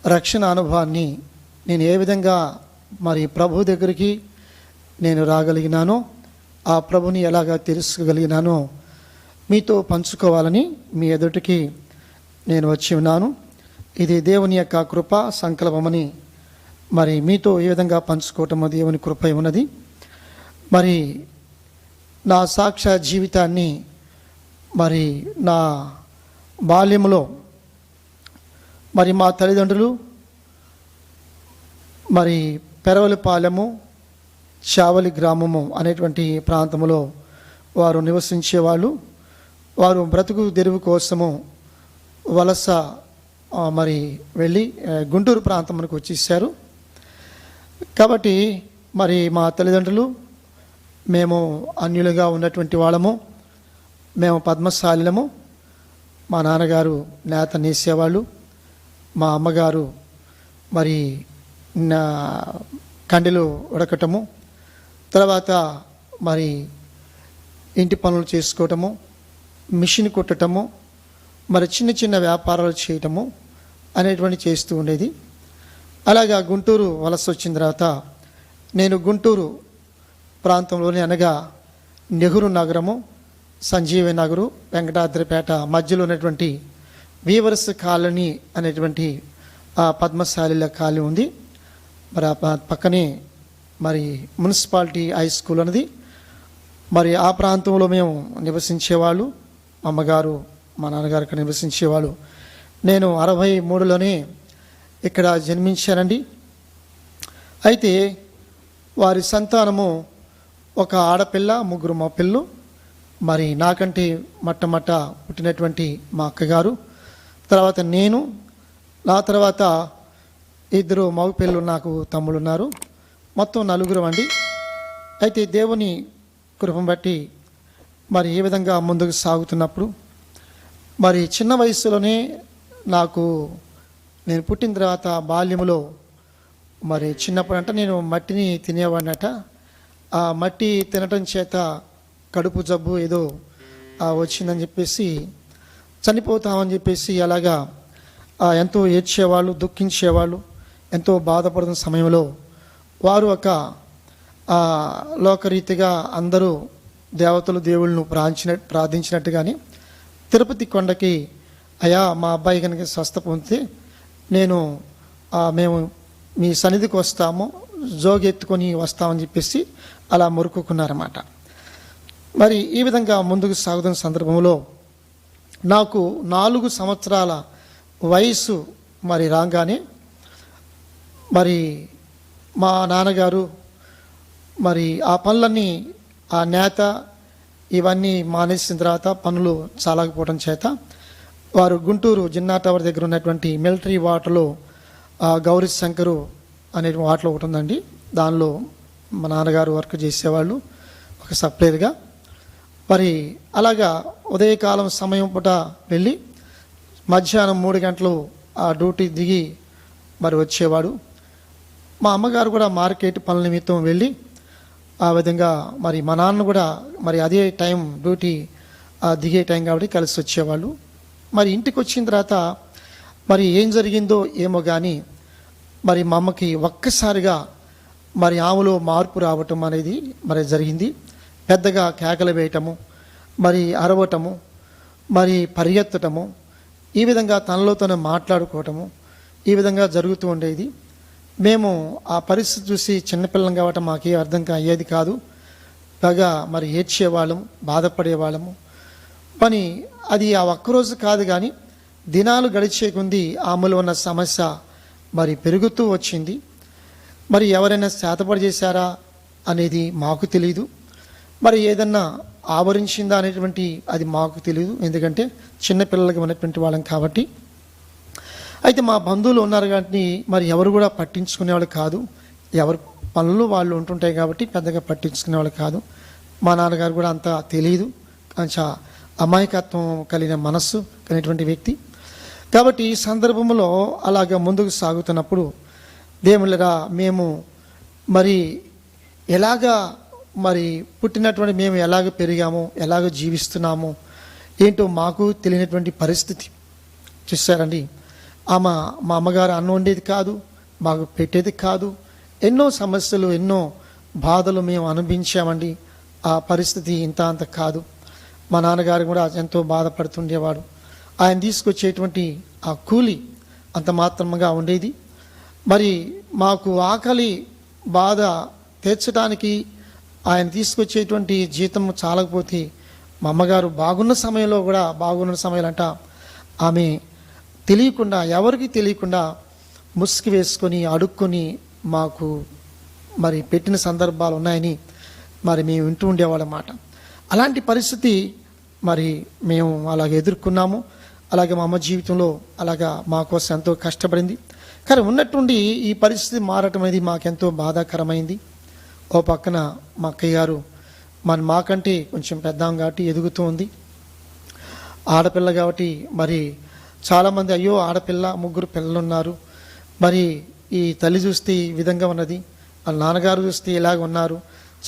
రక్షణ అనుభవాన్ని నేను ఏ విధంగా మరి ప్రభు దగ్గరికి నేను రాగలిగినానో, ఆ ప్రభుని ఎలాగా తెలుసుకోగలిగినానో మీతో పంచుకోవాలని మీ ఎదుటికి నేను వచ్చి ఉన్నాను. ఇది దేవుని యొక్క కృప సంకల్పమని మరి మీతో ఏ విధంగా పంచుకోవటమో దేవుని కృప ఉన్నది. మరి నా సాక్ష్య జీవితాన్ని మరి నా బాల్యంలో మరి మా తల్లిదండ్రులు మరి పెరవలిపాలెము చావలి గ్రామము అనేటువంటి ప్రాంతంలో వారు నివసించేవాళ్ళు. వారు బ్రతుకు తెరువు కోసము వలస మరి వెళ్ళి గుంటూరు ప్రాంతానికి వచ్చేసారు. కాబట్టి మరి మా తల్లిదండ్రులు మేము అన్యులుగా ఉన్నటువంటి వాళ్ళము, మేము పద్మశాలిలము. మా నాన్నగారు నేత నేసేవాళ్ళు, మా అమ్మగారు మరి కండెలు ఉడకటము, తర్వాత మరి ఇంటి పనులు చేసుకోవటము, మిషన్ కుట్టటము, మరి చిన్న చిన్న వ్యాపారాలు చేయటము అనేటువంటి చేస్తూ ఉండేది. అలాగా గుంటూరు వలస వచ్చిన తర్వాత నేను గుంటూరు ప్రాంతంలోని అనగా నెహ్రూ నగరము, సంజీవి నగరు, వెంకటాద్రిపేట మధ్యలో ఉన్నటువంటి వీవర్స్ కాలనీ అనేటువంటి పద్మశాలిల కాలనీ ఉంది. మరి పక్కనే మరి మున్సిపాలిటీ హై స్కూల్ అనేది మరి ఆ ప్రాంతంలో మేము నివసించేవాళ్ళు. అమ్మగారు మా నాన్నగారు ఇక్కడ నివసించేవాళ్ళు. నేను 63లోనే ఇక్కడ జన్మించానండి. అయితే వారి సంతానము ఒక ఆడపిల్ల, 3 మగపిల్లలు. మరి నాకంటే మొట్టమొదట పుట్టినటువంటి మా అక్కగారు, తర్వాత నేను, నా తర్వాత 2 మగపిల్లలు, నాకు తమ్ముడు ఉన్నారు. మొత్తం 4 అండి. అయితే దేవుని కృపను బట్టి మరి ఏ విధంగా ముందుకు సాగుతున్నప్పుడు మరి చిన్న వయసులోనే నేను పుట్టిన తర్వాత బాల్యములో మరి చిన్నప్పుడంట నేను మట్టిని తినేవాడినట. ఆ మట్టి తినటం చేత కడుపు జబ్బు ఏదో వచ్చిందని చెప్పేసి చనిపోతామని చెప్పేసి అలాగా ఎంతో ఏడ్చేవాళ్ళు, దుఃఖించేవాళ్ళు. ఎంతో బాధపడుతున్న సమయంలో వారు ఒక లోకరీతిగా అందరూ దేవతలు దేవుళ్ళను ప్రార్థించినట్టుగానే తిరుపతి కొండకి, అయ్యా మా అబ్బాయి కనుక స్వస్థ పొందితే మేము మీ సన్నిధికి వస్తాము, జోగెత్తుకొని వస్తామని చెప్పేసి అలా మొరుకుకున్నారన్నమాట. మరి ఈ విధంగా ముందుకు సాగుతున్న సందర్భంలో నాకు 4 సంవత్సరాల వయసు మరి రాగానే మరి మా నాన్నగారు మరి ఆ పనులన్నీ, ఆ నేత ఇవన్నీ మానేసిన తర్వాత పనులు చాలకపోవడం చేత వారు గుంటూరు జిన్నా టవర్ దగ్గర ఉన్నటువంటి మిలిటరీ వాటర్లో గౌరీ శంకరు అనే వాటర్ ఒకటి ఉందండి. దానిలో మా నాన్నగారు వర్క్ చేసేవాళ్ళు ఒక సప్లైర్గా. మరి అలాగా ఉదయకాలం సమయం పూట వెళ్ళి మధ్యాహ్నం 3 గంటలు ఆ డ్యూటీ దిగి మరి వచ్చేవాడు. మా అమ్మగారు కూడా మార్కెట్ పనుల నిమిత్తం వెళ్ళి ఆ విధంగా మరి మా నాన్న కూడా మరి అదే టైం డ్యూటీ దిగే టైం కాబట్టి కలిసి వచ్చేవాళ్ళు. మరి ఇంటికి వచ్చిన తర్వాత మరి ఏం జరిగిందో ఏమో కానీ మరి మా అమ్మకి ఒక్కసారిగా మరి ఆమెలో మార్పు రావటం అనేది మరి జరిగింది. పెద్దగా కేకలు వేయటము, మరి అరవటము, మరి పరిగెత్తటము, ఈ విధంగా తనలో తను మాట్లాడుకోవటము, ఈ విధంగా జరుగుతూ ఉండేది. మేము ఆ పరిస్థితి చూసి చిన్నపిల్లం కాబట్టి మాకే అర్థం అయ్యేది కాదు. బాగా మరి ఏడ్చేవాళ్ళము, బాధపడేవాళ్ళము. పని అది ఆ ఒక్కరోజు కాదు కానీ దినాలు గడిచే కొద్దీ ఆమెలో ఉన్న సమస్య మరి పెరుగుతూ వచ్చింది. మరి ఎవరైనా శాతపడి చేశారా అనేది మాకు తెలియదు, మరి ఏదన్నా ఆవరించిందా అనేటువంటి అది మాకు తెలియదు. ఎందుకంటే చిన్నపిల్లలకి ఉన్నటువంటి వాళ్ళం కాబట్టి. అయితే మా బంధువులు ఉన్నారు కాబట్టి మరి ఎవరు కూడా పట్టించుకునేవాళ్ళు కాదు. ఎవరు పనులు వాళ్ళు ఉంటుంటాయి కాబట్టి పెద్దగా పట్టించుకునేవాళ్ళు కాదు. మా నాన్నగారు కూడా అంత తెలియదు, కొంచెం అమాయకత్వం కలిగిన మనస్సు కలిగినటువంటి వ్యక్తి కాబట్టి ఈ సందర్భంలో అలాగ ముందుకు సాగుతున్నప్పుడు దేవుళ్ళరా మేము మరి ఎలాగా మరి పుట్టినటువంటి మేము ఎలాగ పెరిగామో, ఎలాగ జీవిస్తున్నామో ఏంటో మాకు తెలియనటువంటి పరిస్థితి. చూసారండి, ఆమె మా అమ్మగారు అన్నం వండేది కాదు, మాకు పెట్టేది కాదు. ఎన్నో సమస్యలు, ఎన్నో బాధలు మేము అనుభవించామండి. ఆ పరిస్థితి ఇంత అంత కాదు. మా నాన్నగారు కూడా ఎంతో బాధపడుతుండేవాడు. ఆయన తీసుకొచ్చేటువంటి ఆ కూలి అంత మాత్రముగా ఉండేది. మరి మాకు ఆకలి బాధ తీర్చడానికి ఆయన తీసుకొచ్చేటువంటి జీతం చాలకపోతే మా అమ్మగారు బాగున్న సమయంలో ఆమె తెలియకుండా, ఎవరికి తెలియకుండా ముసుగు వేసుకొని అడుక్కొని మాకు మరి పెట్టిన సందర్భాలు ఉన్నాయని మరి మేము వింటూ ఉండేవాళ్ళమాట. అలాంటి పరిస్థితి మరి మేము అలాగ ఎదుర్కొన్నాము. అలాగే మా అమ్మ జీవితంలో అలాగా మా కోసం ఎంతో కష్టపడింది. కానీ ఉన్నట్టుండి ఈ పరిస్థితి మారటం అనేది మాకెంతో బాధాకరమైంది. ఓ పక్కన మా అక్కయ్య గారు మాకంటే కొంచెం పెద్దాం కాబట్టి ఎదుగుతూ ఉంది. ఆడపిల్ల కాబట్టి మరి చాలామంది అయ్యో ఆడపిల్ల, 3 పిల్లలు ఉన్నారు, మరి ఈ తల్లి చూస్తే ఈ విధంగా ఉన్నది, వాళ్ళ నాన్నగారు చూస్తే ఇలాగ ఉన్నారు.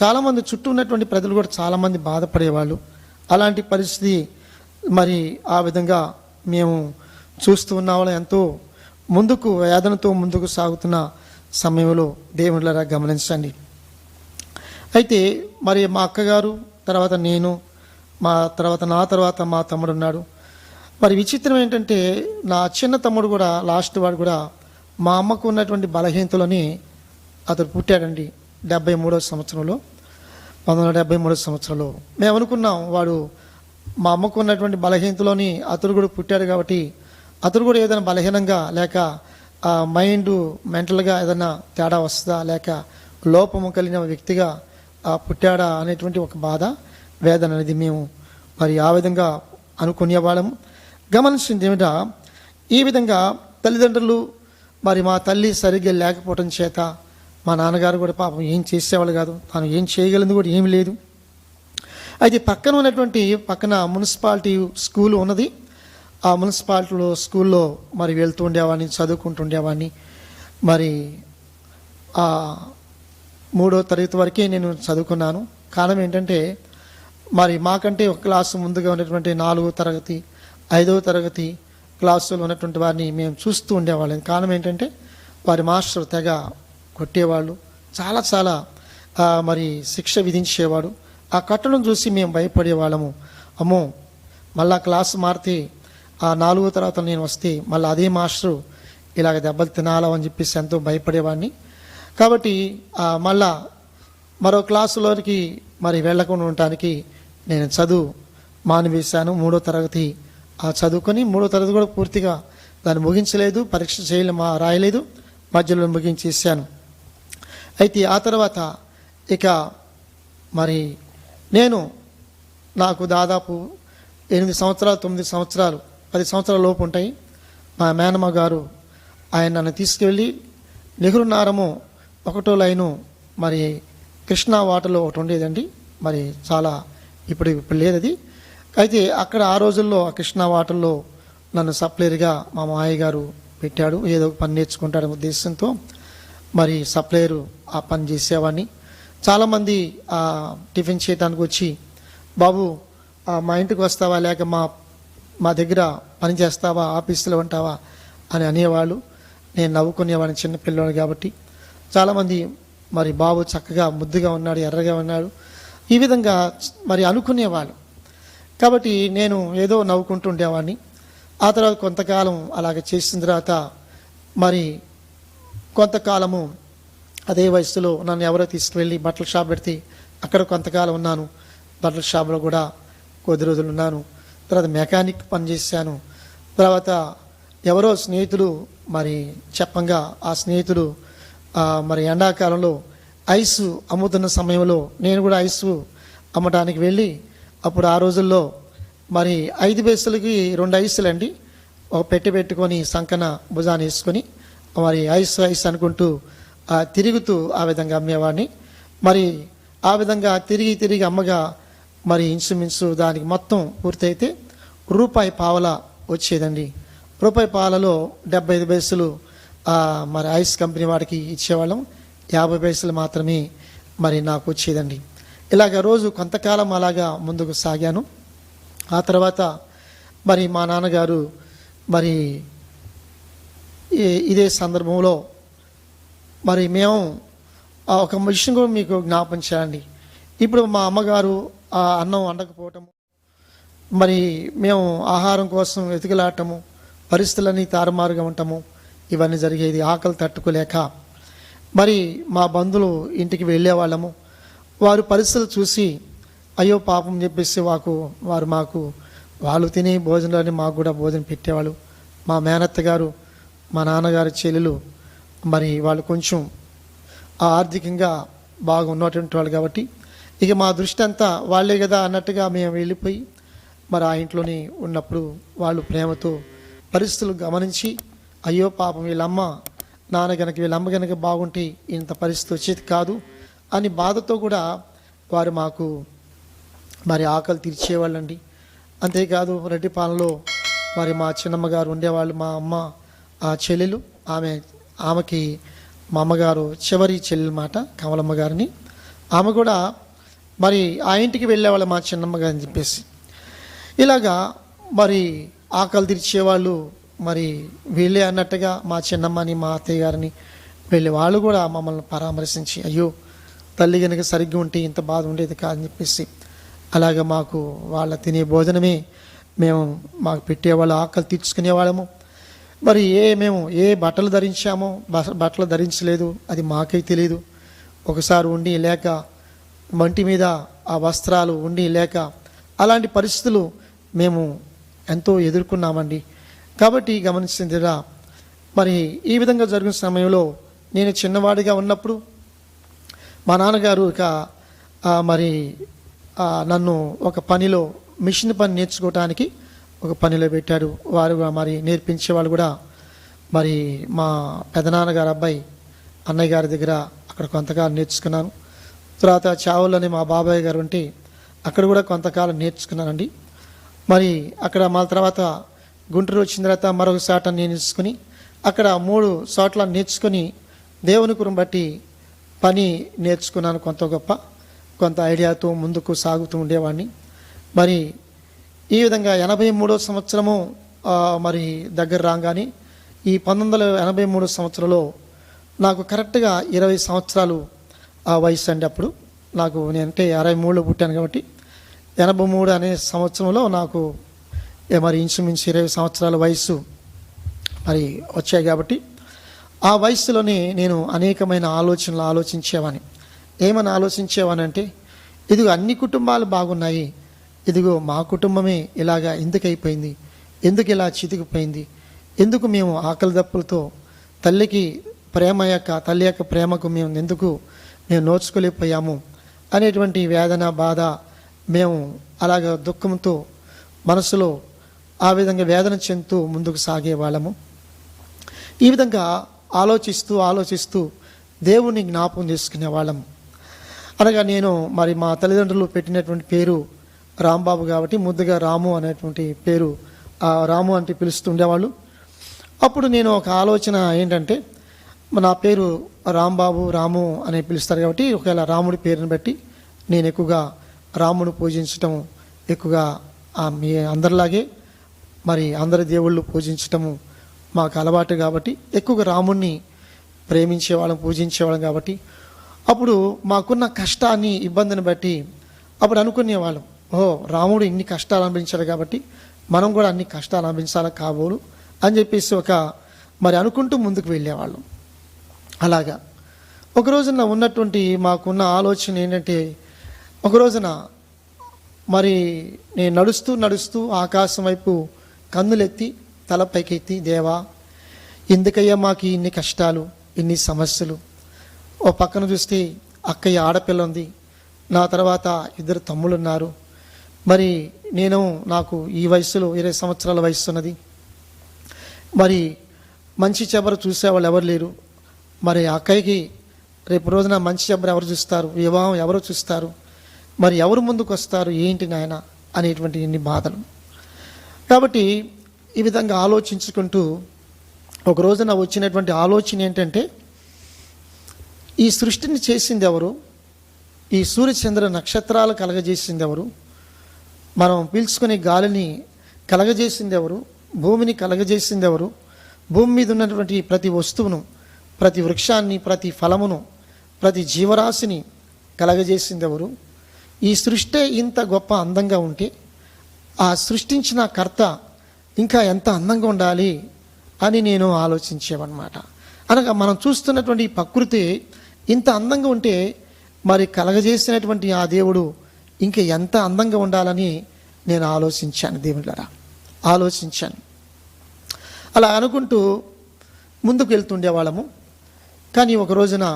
చాలామంది చుట్టూ ఉన్నటువంటి ప్రజలు కూడా చాలామంది బాధపడేవాళ్ళు. అలాంటి పరిస్థితి మరి ఆ విధంగా మేము చూస్తూ ఉన్న వాళ్ళు ఎంతో ముందుకు వేదనతో ముందుకు సాగుతున్న సమయంలో దేవుళ్ళరా గమనించండి. అయితే మరి మా అక్కగారు తర్వాత నేను, నా తర్వాత మా తమ్ముడు ఉన్నాడు. మరి విచిత్రం ఏంటంటే నా చిన్న తమ్ముడు కూడా లాస్ట్ వాడు కూడా మా అమ్మకు ఉన్నటువంటి బలహీనతలోని అతడు పుట్టాడండి. 1973 సంవత్సరంలో మేము అనుకున్నాం వాడు మా అమ్మకు ఉన్నటువంటి బలహీనతలోని అతడు కూడా పుట్టాడు కాబట్టి అతడు కూడా ఏదైనా బలహీనంగా లేక మైండ్ మెంటల్గా ఏదైనా తేడా వస్తుందా లేక లోపము కలిగిన వ్యక్తిగా పుట్టాడా అనేటువంటి ఒక బాధ, వేదన అనేది మేము మరి ఆ విధంగా అనుకునేవాళ్ళము. గమనించింది ఏమిటా, ఈ విధంగా తల్లిదండ్రులు మరి మా తల్లి సరిగ్గా లేకపోవడం చేత మా నాన్నగారు కూడా పాపం ఏం చేసేవాళ్ళు కాదు, తాను ఏం చేయగలిగింది కూడా ఏమి లేదు. అయితే పక్కన మున్సిపాలిటీ స్కూల్ ఉన్నది. ఆ మున్సిపాలిటీలో స్కూల్లో మరి వెళ్తూ ఉండేవాడిని, చదువుకుంటుండేవాడిని. మరి 3వ తరగతి వరకే నేను చదువుకున్నాను. కారణం ఏంటంటే మరి మాకంటే ఒక క్లాసు ముందుగా ఉన్నటువంటి 4వ తరగతి 5వ తరగతి క్లాసులో ఉన్నటువంటి వారిని మేము చూస్తూ ఉండేవాళ్ళం. కారణం ఏంటంటే వారి మాస్టర్ తెగ కొట్టేవాళ్ళు, చాలా మరి శిక్ష విధించేవాడు. ఆ కట్టడం చూసి మేము భయపడేవాళ్ళము. అమ్మో మళ్ళా క్లాసు మారితే 4వ తరగతి నేను వస్తే మళ్ళీ అదే మాస్టరు ఇలాగ దెబ్బలు తినాలా అని చెప్పేసి ఎంతో భయపడేవాడిని. కాబట్టి మళ్ళా మరో క్లాసులోనికి మరి వెళ్ళకుండా ఉండటానికి నేను చదువు మానివేశాను. 3వ తరగతి చదువుకొని 3వ తరగతి కూడా పూర్తిగా దాన్ని ముగించలేదు, పరీక్ష రాయలేదు, మధ్యలో ముగించేసాను. అయితే ఆ తర్వాత ఇక మరి నాకు దాదాపు 8 సంవత్సరాలు 9 సంవత్సరాలు 10 సంవత్సరాల లోపు ఉంటాయి. మా మేనమ్మ గారు ఆయన నన్ను తీసుకువెళ్ళి నెహ్రూ నారము 1వ లైను మరి కృష్ణా వాటర్లో ఒకటి ఉండేదండి. మరి చాలా ఇప్పుడు లేదు అది. అయితే అక్కడ ఆ రోజుల్లో ఆ కృష్ణా వాటర్లో నన్ను సప్లైర్గా మా మామయ్య గారు పెట్టాడు. ఏదో పని నేర్చుకుంటాడనే ఉద్దేశంతో మరి సప్లైరు ఆ పని చేసేవాడిని. చాలామంది టిఫిన్ చేయడానికి వచ్చి బాబు మా ఇంటికి వస్తావా లేక మా దగ్గర పని చేస్తావా, ఆఫీసులో ఉంటావా అని అనేవాళ్ళు. నేను నవ్వుకునేవాడిని, చిన్నపిల్లవాడు కాబట్టి. చాలామంది మరి బాబు చక్కగా ముద్దుగా ఉన్నాడు, ఎర్రగా ఉన్నాడు, ఈ విధంగా మరి అనుకునేవాళ్ళు. కాబట్టి నేను ఏదో నవ్వుకుంటూ ఉండేవాడిని. ఆ తర్వాత కొంతకాలం అలాగ చేసిన తర్వాత మరి కొంతకాలము అదే వయసులో నన్ను ఎవరో తీసుకువెళ్ళి బట్టల షాప్ పెడితే అక్కడ కొంతకాలం ఉన్నాను. బట్టల షాప్లో కూడా కొద్ది రోజులు ఉన్నాను. తర్వాత మెకానిక్ పని చేశాను. తర్వాత ఎవరో స్నేహితులు మరి చెప్పంగా ఆ స్నేహితులు మరి ఎండాకాలంలో ఐస్ అమ్ముతున్న సమయంలో నేను కూడా ఐస్ అమ్మడానికి వెళ్ళి అప్పుడు ఆ రోజుల్లో మరి 5 పైసలకి 2 ఐసులు అండి, ఒక పెట్టుకొని సంకన భుజాన్ని వేసుకొని మరి ఐస్ అనుకుంటూ తిరుగుతూ ఆ విధంగా అమ్మేవాడిని. మరి ఆ విధంగా తిరిగి అమ్మగా మరి ఇంచుమించు దానికి మొత్తం పూర్తయితే ₹1 వచ్చేదండి. ₹1 75 పైసలు మరి ఐస్ కంపెనీ వాడికి ఇచ్చేవాళ్ళం, 50 పైసలు మాత్రమే మరి నాకు వచ్చేదండి. ఇలాగ రోజు కొంతకాలం అలాగా ముందుకు సాగాను. ఆ తర్వాత మరి మా నాన్నగారు మరి ఇదే సందర్భంలో మరి మేము ఒక విషయం కూడా మీకు జ్ఞాపం చేయండి. ఇప్పుడు మా అమ్మగారు ఆ అన్నం వండకపోవటము, మరి మేము ఆహారం కోసం వెతుకులాటము, పరిస్థితులన్నీ తారుమారుగా ఉండటము, ఇవన్నీ జరిగేది. ఆకలి తట్టుకోలేక మరి మా బంధువులు ఇంటికి వెళ్ళేవాళ్ళము. వారు పరిస్థితులు చూసి అయ్యో పాపం చెప్పేసి వారు మాకు వాళ్ళు తినే భోజనాన్ని మాకు కూడా భోజనం పెట్టేవాళ్ళు. మా మేనత్త గారు, మా నాన్నగారి చెల్లెలు మరి వాళ్ళు కొంచెం ఆర్థికంగా బాగా ఉన్నటువంటి వాళ్ళు కాబట్టి ఇక మా దృష్టి అంతా వాళ్ళే కదా అన్నట్టుగా మేము వెళ్ళిపోయి మరి ఆ ఇంట్లోనే ఉన్నప్పుడు వాళ్ళు ప్రేమతో పరిస్థితులు గమనించి అయ్యో పాపం వీళ్ళమ్మ నాన్న గనక వీళ్ళమ్మ గనక బాగుంటే ఇంత పరిస్థితి వచ్చేది కాదు అని బాధతో కూడా వారు మాకు మరి ఆకలి తీర్చేవాళ్ళండి. అంతేకాదు రెడ్డిపాలెంలో మరి మా చిన్నమ్మ గారు ఉండేవాళ్ళు. మా అమ్మ ఆ చెల్లెలు ఆమెకి మా అమ్మగారు చివరి చెల్లెలు మాట కమలమ్మ గారిని, ఆమె కూడా మరి ఆ ఇంటికి వెళ్ళేవాళ్ళు మా చిన్నమ్మ గారిని చెప్పేసి. ఇలాగా మరి ఆకలి తీర్చేవాళ్ళు మరి వీళ్ళే అన్నట్టుగా మా చిన్నమ్మని మా అత్తయ్య గారిని వెళ్ళి వాళ్ళు కూడా మమ్మల్ని పరామర్శించి అయ్యో తల్లి కనుక సరిగ్గా ఉంటే ఇంత బాధ ఉండేది కాదని చెప్పేసి అలాగ మాకు వాళ్ళ తినే భోజనమే మాకు పెట్టేవాళ్ళు, ఆకలి తీర్చుకునేవాళ్ళము. మరి మేము ఏ బట్టలు ధరించామో బట్టలు ధరించలేదు, అది మాకే తెలియదు. ఒకసారి ఉండి లేక మంటి మీద ఆ వస్త్రాలు ఉండి లేక అలాంటి పరిస్థితులు మేము ఎంతో ఎదుర్కొన్నామండి. కాబట్టి గమనించిందిరా మరి ఈ విధంగా జరిగిన సమయంలో నేను చిన్నవాడిగా ఉన్నప్పుడు మా నాన్నగారు మరి నన్ను ఒక పనిలో మిషన్ పని నేర్చుకోవటానికి ఒక పనిలో పెట్టారు. వారు మరి నేర్పించేవాళ్ళు కూడా మరి మా పెదనాన్నగారు అబ్బాయి అన్నయ్య గారి దగ్గర అక్కడ కొంతకాలం నేర్చుకున్నాను. తర్వాత చావులని మా బాబాయ్ గారు ఉంటే అక్కడ కూడా కొంతకాలం నేర్చుకున్నానండి. మరి అక్కడ మా తర్వాత గుంటూరు వచ్చిన తర్వాత మరొక చాట నేర్చుకుని అక్కడ 3 చోట్ల నేర్చుకొని దేవుని కురం బట్టి పని నేర్చుకున్నాను. కొంత ఐడియాతో ముందుకు సాగుతూ ఉండేవాడిని. మరి ఈ విధంగా 83వ సంవత్సరము మరి దగ్గర రాగానే ఈ 1983 సంవత్సరంలో నాకు కరెక్ట్గా 20 సంవత్సరాలు వయసు అండి. అప్పుడు నేనంటే 63లో పుట్టాను కాబట్టి 83 అనే సంవత్సరంలో నాకు మరి ఇంచుమించు 20 సంవత్సరాల వయసు మరి వచ్చాయి. కాబట్టి ఆ వయసులోనే నేను అనేకమైన ఆలోచనలు ఆలోచించేవాడిని. ఏమని ఆలోచించేవానంటే ఇదిగో అన్ని కుటుంబాలు బాగున్నాయి, ఇదిగో మా కుటుంబమే ఇలాగా ఎందుకు అయిపోయింది, ఎందుకు ఇలా చితికిపోయింది, ఎందుకు మేము ఆకలి దప్పులతో తల్లి యొక్క ప్రేమకు ఎందుకు మేము నోచుకోలేకపోయాము అనేటువంటి వేదన బాధ మేము అలాగ దుఃఖంతో మనసులో ఆ విధంగా వేదన చెందుతూ ముందుకు సాగేవాళ్ళము. ఈ విధంగా ఆలోచిస్తూ దేవుని జ్ఞాపకం చేసుకునేవాళ్ళము. అనగా నేను మరి మా తల్లిదండ్రులు పెట్టినటువంటి పేరు రాంబాబు కాబట్టి ముద్దుగా రాము అనేటువంటి పేరు రాము అంటే పిలుస్తుండేవాళ్ళు. అప్పుడు నేను ఒక ఆలోచన ఏంటంటే నా పేరు రాంబాబు రాము అని పిలుస్తారు కాబట్టి ఒకవేళ రాముడి పేరుని బట్టి నేను ఎక్కువగా రాముడు పూజించటము, ఎక్కువగా మీ అందరిలాగే మరి అందరి దేవుళ్ళు పూజించటము మాకు అలవాటు కాబట్టి ఎక్కువగా రాముడిని ప్రేమించేవాళ్ళం, పూజించేవాళ్ళం. కాబట్టి అప్పుడు మాకున్న కష్టాన్ని ఇబ్బందిని బట్టి అప్పుడు అనుకునేవాళ్ళం, రాముడు ఇన్ని కష్టాలు అనుభవించాడు కాబట్టి మనం కూడా అన్ని కష్టాలు అనుభవించాలి కాబోలు అని చెప్పేసి మరి అనుకుంటూ ముందుకు వెళ్ళేవాళ్ళం. అలాగా ఒక రోజున ఉన్నటువంటి మాకున్న ఆలోచన ఏంటంటే ఒక రోజున మరి నేను నడుస్తూ ఆకాశం వైపు కన్నులెత్తి తల పైకెత్తి దేవా ఎందుకయ్యా మాకు ఇన్ని కష్టాలు, ఇన్ని సమస్యలు. ఓ పక్కన చూస్తే అక్కయ్య ఆడపిల్ల ఉంది, నా తర్వాత 2 తమ్ముళ్ళు ఉన్నారు. మరి నాకు ఈ వయసులో 20 సంవత్సరాల వయసు ఉన్నది. మరి మంచి చెబర చూసేవాళ్ళు ఎవరు లేరు. మరి అక్కయ్యకి రేపు రోజున మంచి చెబర ఎవరు చూస్తారు, వివాహం ఎవరు చూస్తారు, మరి ఎవరు ముందుకు వస్తారు, ఏంటి నాయన అనేటువంటి ఇన్ని బాధలు. కాబట్టి ఈ విధంగా ఆలోచించుకుంటూ ఒక రోజున వచ్చినటువంటి ఆలోచన ఏంటంటే ఈ సృష్టిని చేసింది ఎవరు, ఈ సూర్యచంద్ర నక్షత్రాలు కలగజేసింది ఎవరు, మనం పీల్చుకునే గాలిని కలగజేసింది ఎవరు, భూమిని కలగజేసింది ఎవరు, భూమి మీద ఉన్నటువంటి ప్రతి వస్తువును, ప్రతి వృక్షాన్ని, ప్రతి ఫలమును, ప్రతి జీవరాశిని కలగజేసింది ఎవరు? ఈ సృష్టి ఇంత గొప్ప అందంగా ఉంటే ఆ సృష్టించిన కర్త ఇంకా ఎంత అందంగా ఉండాలి అని నేను ఆలోచించేవన్నమాట. అనగా మనం చూస్తున్నటువంటి ఈ ప్రకృతి ఇంత అందంగా ఉంటే మరి కలగజేసినటువంటి ఆ దేవుడు ఇంకా ఎంత అందంగా ఉండాలని నేను ఆలోచించాను. దేవుళ్ళరా ఆలోచించాను. అలా అనుకుంటూ ముందుకు వెళ్తుండేవాళ్ళము. కానీ ఒక రోజున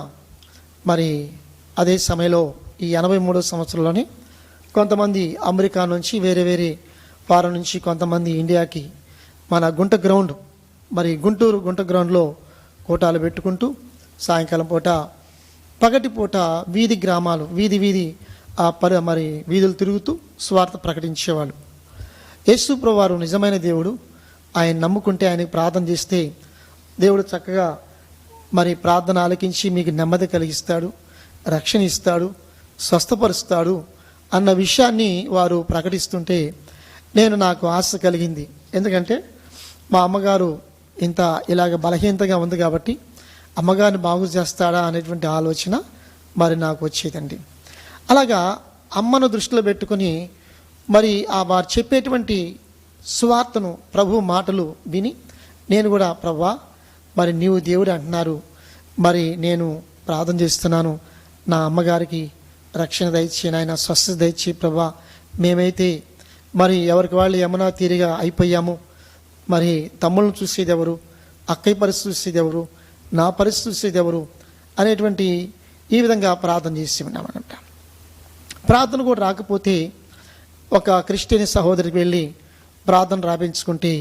మరి అదే సమయంలో ఈ 83వ సంవత్సరంలోనే కొంతమంది అమెరికా నుంచి, వేరే వేరే వారం నుంచి కొంతమంది ఇండియాకి మన గుంట గ్రౌండ్, మరి గుంటూరు గుంట గ్రౌండ్లో కోటాలు పెట్టుకుంటూ సాయంకాలం పూట, పగటి పూట వీధి గ్రామాలు, వీధి మరి వీధులు తిరుగుతూ స్వార్థ ప్రకటించేవాళ్ళు. యేసు ప్రభువారు నిజమైన దేవుడు. ఆయన నమ్ముకుంటే, ఆయనకు ప్రార్థన చేస్తే దేవుడు చక్కగా మరి ప్రార్థన ఆలకించి మీకు నెమ్మది కలిగిస్తాడు, రక్షణ ఇస్తాడు, స్వస్థపరుస్తాడు అన్న విషయాన్ని వారు ప్రకటిస్తుంటే నాకు ఆశ కలిగింది. ఎందుకంటే మా అమ్మగారు ఇలాగ బలహీనతగా ఉంది కాబట్టి అమ్మగారిని బాగు చేస్తాడా అనేటువంటి ఆలోచన మరి నాకు వచ్చేదండి. అలాగా అమ్మను దృష్టిలో పెట్టుకొని మరి వారు చెప్పేటువంటి సువార్తను, ప్రభు మాటలు విని నేను కూడా, ప్రభువా మరి నీవు దేవుడు అంటున్నారు, మరి నేను ప్రార్థన చేస్తున్నాను, నా అమ్మగారికి రక్షణ దయచే, నాయన స్వస్థత దయచే ప్రభువా. మేమైతే మరి ఎవరికి వాళ్ళు యమునా తీరిగా అయిపోయాము. మరి తమ్ముళ్ళను చూసేది ఎవరు, అక్కయ్య పరిస్థితి చూసేది ఎవరు, నా పరిస్థితి చూసేది ఎవరు అనేటువంటి ఈ విధంగా ప్రార్థన చేసి ఉన్నామన్నమాట. ప్రార్థన కూడా రాకపోతే ఒక క్రిస్టియన్ సహోదరికి వెళ్ళి ప్రార్థన రాపించుకుంటే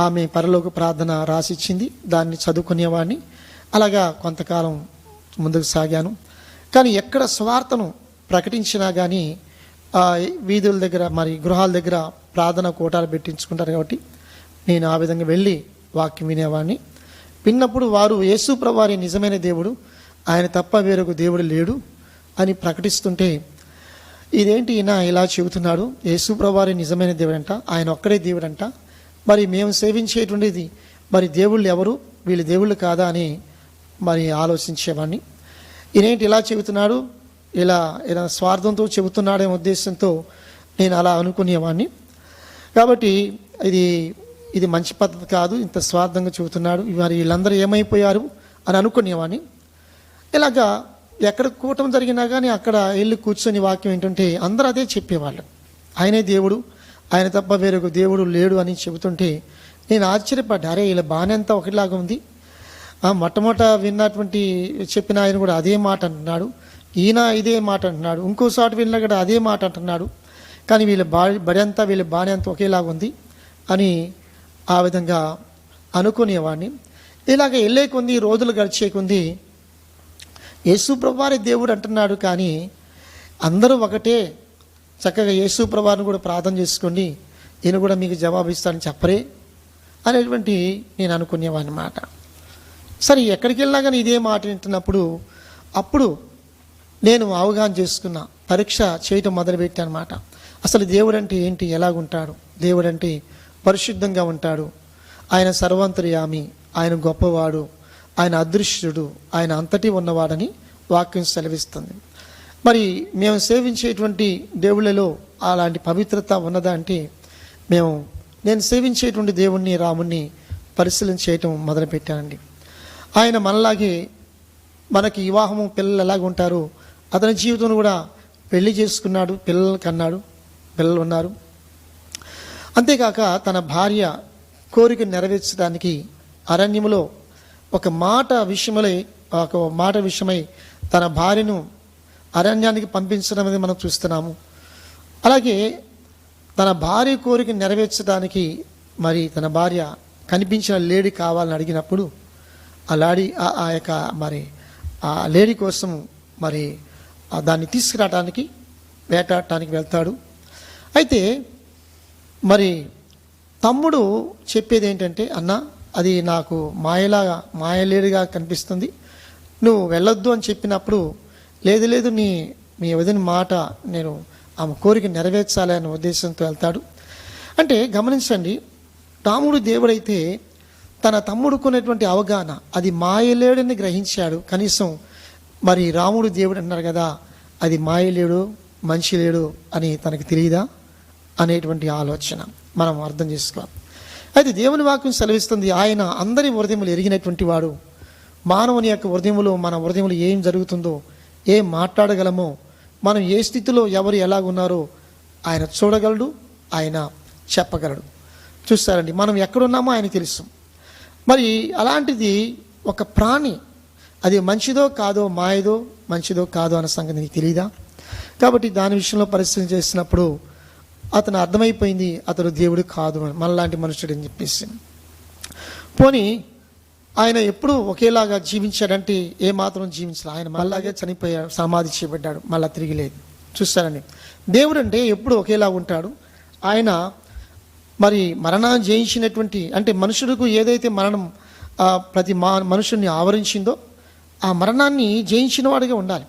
ఆమె పరలోక ప్రార్థన రాసిచ్చింది. దాన్ని చదువుకునేవాడిని. అలాగా కొంతకాలం ముందుకు సాగాను. కానీ ఎక్కడ స్వార్థను ప్రకటించినా కానీ వీధుల దగ్గర, మరి గృహాల దగ్గర ప్రార్థన కోటాలు పెట్టించుకుంటారు కాబట్టి నేను ఆ విధంగా వెళ్ళి వాక్యం వినేవాడిని. విన్నప్పుడు వారు యేసు ప్రభువారి నిజమైన దేవుడు, ఆయన తప్ప వేరొక దేవుడు లేడు అని ప్రకటిస్తుంటే, ఇదేంటి ఈయన ఇలా చెబుతున్నాడు, యేసు ప్రభువారి నిజమైన దేవుడంట, ఆయన ఒక్కడే దేవుడంట, మరి మేము సేవించేటువంటిది మరి దేవుళ్ళు ఎవరు, వీళ్ళు దేవుళ్ళు కాదా అని మరి ఆలోచించేవాడిని. ఈయనేంటి ఇలా చెబుతున్నాడు, ఇలా స్వార్థంతో చెబుతున్నాడనే ఉద్దేశంతో నేను అలా అనుకునేవాడిని. కాబట్టి ఇది మంచి పద్ధతి కాదు, ఇంత స్వార్థంగా చెబుతున్నాడు, మరి వీళ్ళందరూ ఏమైపోయారు అని అనుకునేవాడిని. ఇలాగా ఎక్కడ కూటమి జరిగినా కానీ అక్కడ వెళ్ళి కూర్చొని వాక్యం ఏంటంటే అందరూ అదే చెప్పేవాళ్ళు, ఆయనే దేవుడు, ఆయన తప్ప వేరొక దేవుడు లేడు అని చెబుతుంటే నేను ఆశ్చర్యపడ్డా. అరే ఇలా బాగానే అంతా ఒకటిలాగా ఉంది. మొట్టమొదట విన్నటువంటి చెప్పిన ఆయన కూడా అదే మాట అంటున్నాడు, ఈయన ఇదే మాట అంటున్నాడు, ఇంకోసారి విన్నా కూడా అదే మాట అంటున్నాడు, కానీ వీళ్ళ బడి అంతా వీళ్ళ బాగానే అంతా ఒకేలాగా ఉంది అని ఆ విధంగా అనుకునేవాడిని. ఇలాగ వెళ్ళే కొంది, రోజులు గడిచే కొంది యేసు ప్రభువారి దేవుడు అంటున్నాడు, కానీ అందరూ ఒకటే, చక్కగా యేసు ప్రభువారిని కూడా ప్రార్థన చేసుకోండి, ఈయన కూడా మీకు జవాబు ఇస్తానని చెప్పరే అనేటువంటి నేను అనుకునేవాడిని మాట. సరే ఎక్కడికి వెళ్ళినా కానీ ఇదే మాట వింటున్నప్పుడు అప్పుడు నేను అవగాహన చేసుకున్న, పరీక్ష చేయటం మొదలుపెట్టాను అన్నమాట. అసలు దేవుడు అంటే ఏంటి, ఎలాగుంటాడు, దేవుడు అంటే పరిశుద్ధంగా ఉంటాడు, ఆయన సర్వాంతర్యామి, ఆయన గొప్పవాడు, ఆయన అదృశ్యుడు, ఆయన అంతటి ఉన్నవాడని వాక్యం సెలవిస్తుంది. మరి మేము సేవించేటువంటి దేవుళ్ళలో అలాంటి పవిత్రత ఉన్నదా అంటే నేను సేవించేటువంటి దేవుణ్ణి, రాముణ్ణి పరిశీలన చేయటం మొదలుపెట్టానండి. ఆయన మనలాగే మనకి వివాహము, పిల్లలు ఎలాగుంటారో అతని జీవితంలో కూడా పెళ్లి చేసుకున్నాడు, పిల్లలు కన్నాడు, పిల్లలు ఉన్నారు. అంతేకాక తన భార్య కోరిక నెరవేర్చడానికి అరణ్యములో ఒక మాట విషయమై తన భార్యను అరణ్యానికి పంపించడం అనేది మనం చూస్తున్నాము. అలాగే తన భార్య కోరిక నెరవేర్చడానికి మరి తన భార్య కనిపించిన లేడీ కావాలని అడిగినప్పుడు ఆ లేడీ కోసం మరి దాన్ని తీసుకురావడానికి వేటాడటానికి వెళ్తాడు. అయితే మరి తమ్ముడు చెప్పేది ఏంటంటే, అన్న అది నాకు మాయలేడిగా కనిపిస్తుంది, నువ్వు వెళ్ళొద్దు అని చెప్పినప్పుడు లేదు మీ వదిన మాట, నేను ఆమె కోరిక నెరవేర్చాలి అనే ఉద్దేశంతో వెళ్తాడు. అంటే గమనించండి, రాముడు దేవుడైతే తన తమ్ముడుకున్నటువంటి అవగాహన అది మాయలేడని గ్రహించాడు. కనీసం మరి రాముడు దేవుడు అన్నారు కదా, అది మాయలేడు మనిషి లేడు అని తనకు తెలియదా అనేటువంటి ఆలోచన మనం అర్థం చేసుకోవాలి. అయితే దేవుని వాక్యం సెలవిస్తుంది, ఆయన అందరి హృదయములు ఎరిగినటువంటి వాడు. మానవుని యొక్క హృదయములో, మన హృదయములు ఏం జరుగుతుందో, ఏం మాట్లాడగలమో, మనం ఏ స్థితిలో ఎవరు ఎలాగున్నారో ఆయన చూడగలడు, ఆయన చెప్పగలడు. చూస్తారండి, మనం ఎక్కడున్నామో ఆయన తెలుసు. మరి అలాంటిది ఒక ప్రాణి, అది మంచిదో కాదో, మాయదో మంచిదో కాదో అన్న సంగతి నీకు తెలియదా? కాబట్టి దాని విషయంలో పరిశీలన చేసినప్పుడు అతను అర్థమైపోయింది, అతడు దేవుడు కాదు మనలాంటి మనుషుడు అని చెప్పేసి. పోనీ ఆయన ఎప్పుడు ఒకేలాగా జీవించాడంటే ఏమాత్రం జీవించాడు. ఆయన మళ్ళాగే చనిపోయాడు, సమాధి చేయబడ్డాడు, మళ్ళీ తిరిగి లేదు. చూస్తారండి, దేవుడు అంటే ఎప్పుడు ఒకేలా ఉంటాడు. ఆయన మరి మరణాన్ని జయించినటువంటి, అంటే మనుషుడికి ఏదైతే మరణం ప్రతి మనుషుడిని ఆవరించిందో ఆ మరణాన్ని జయించిన వాడిగా ఉండాలి.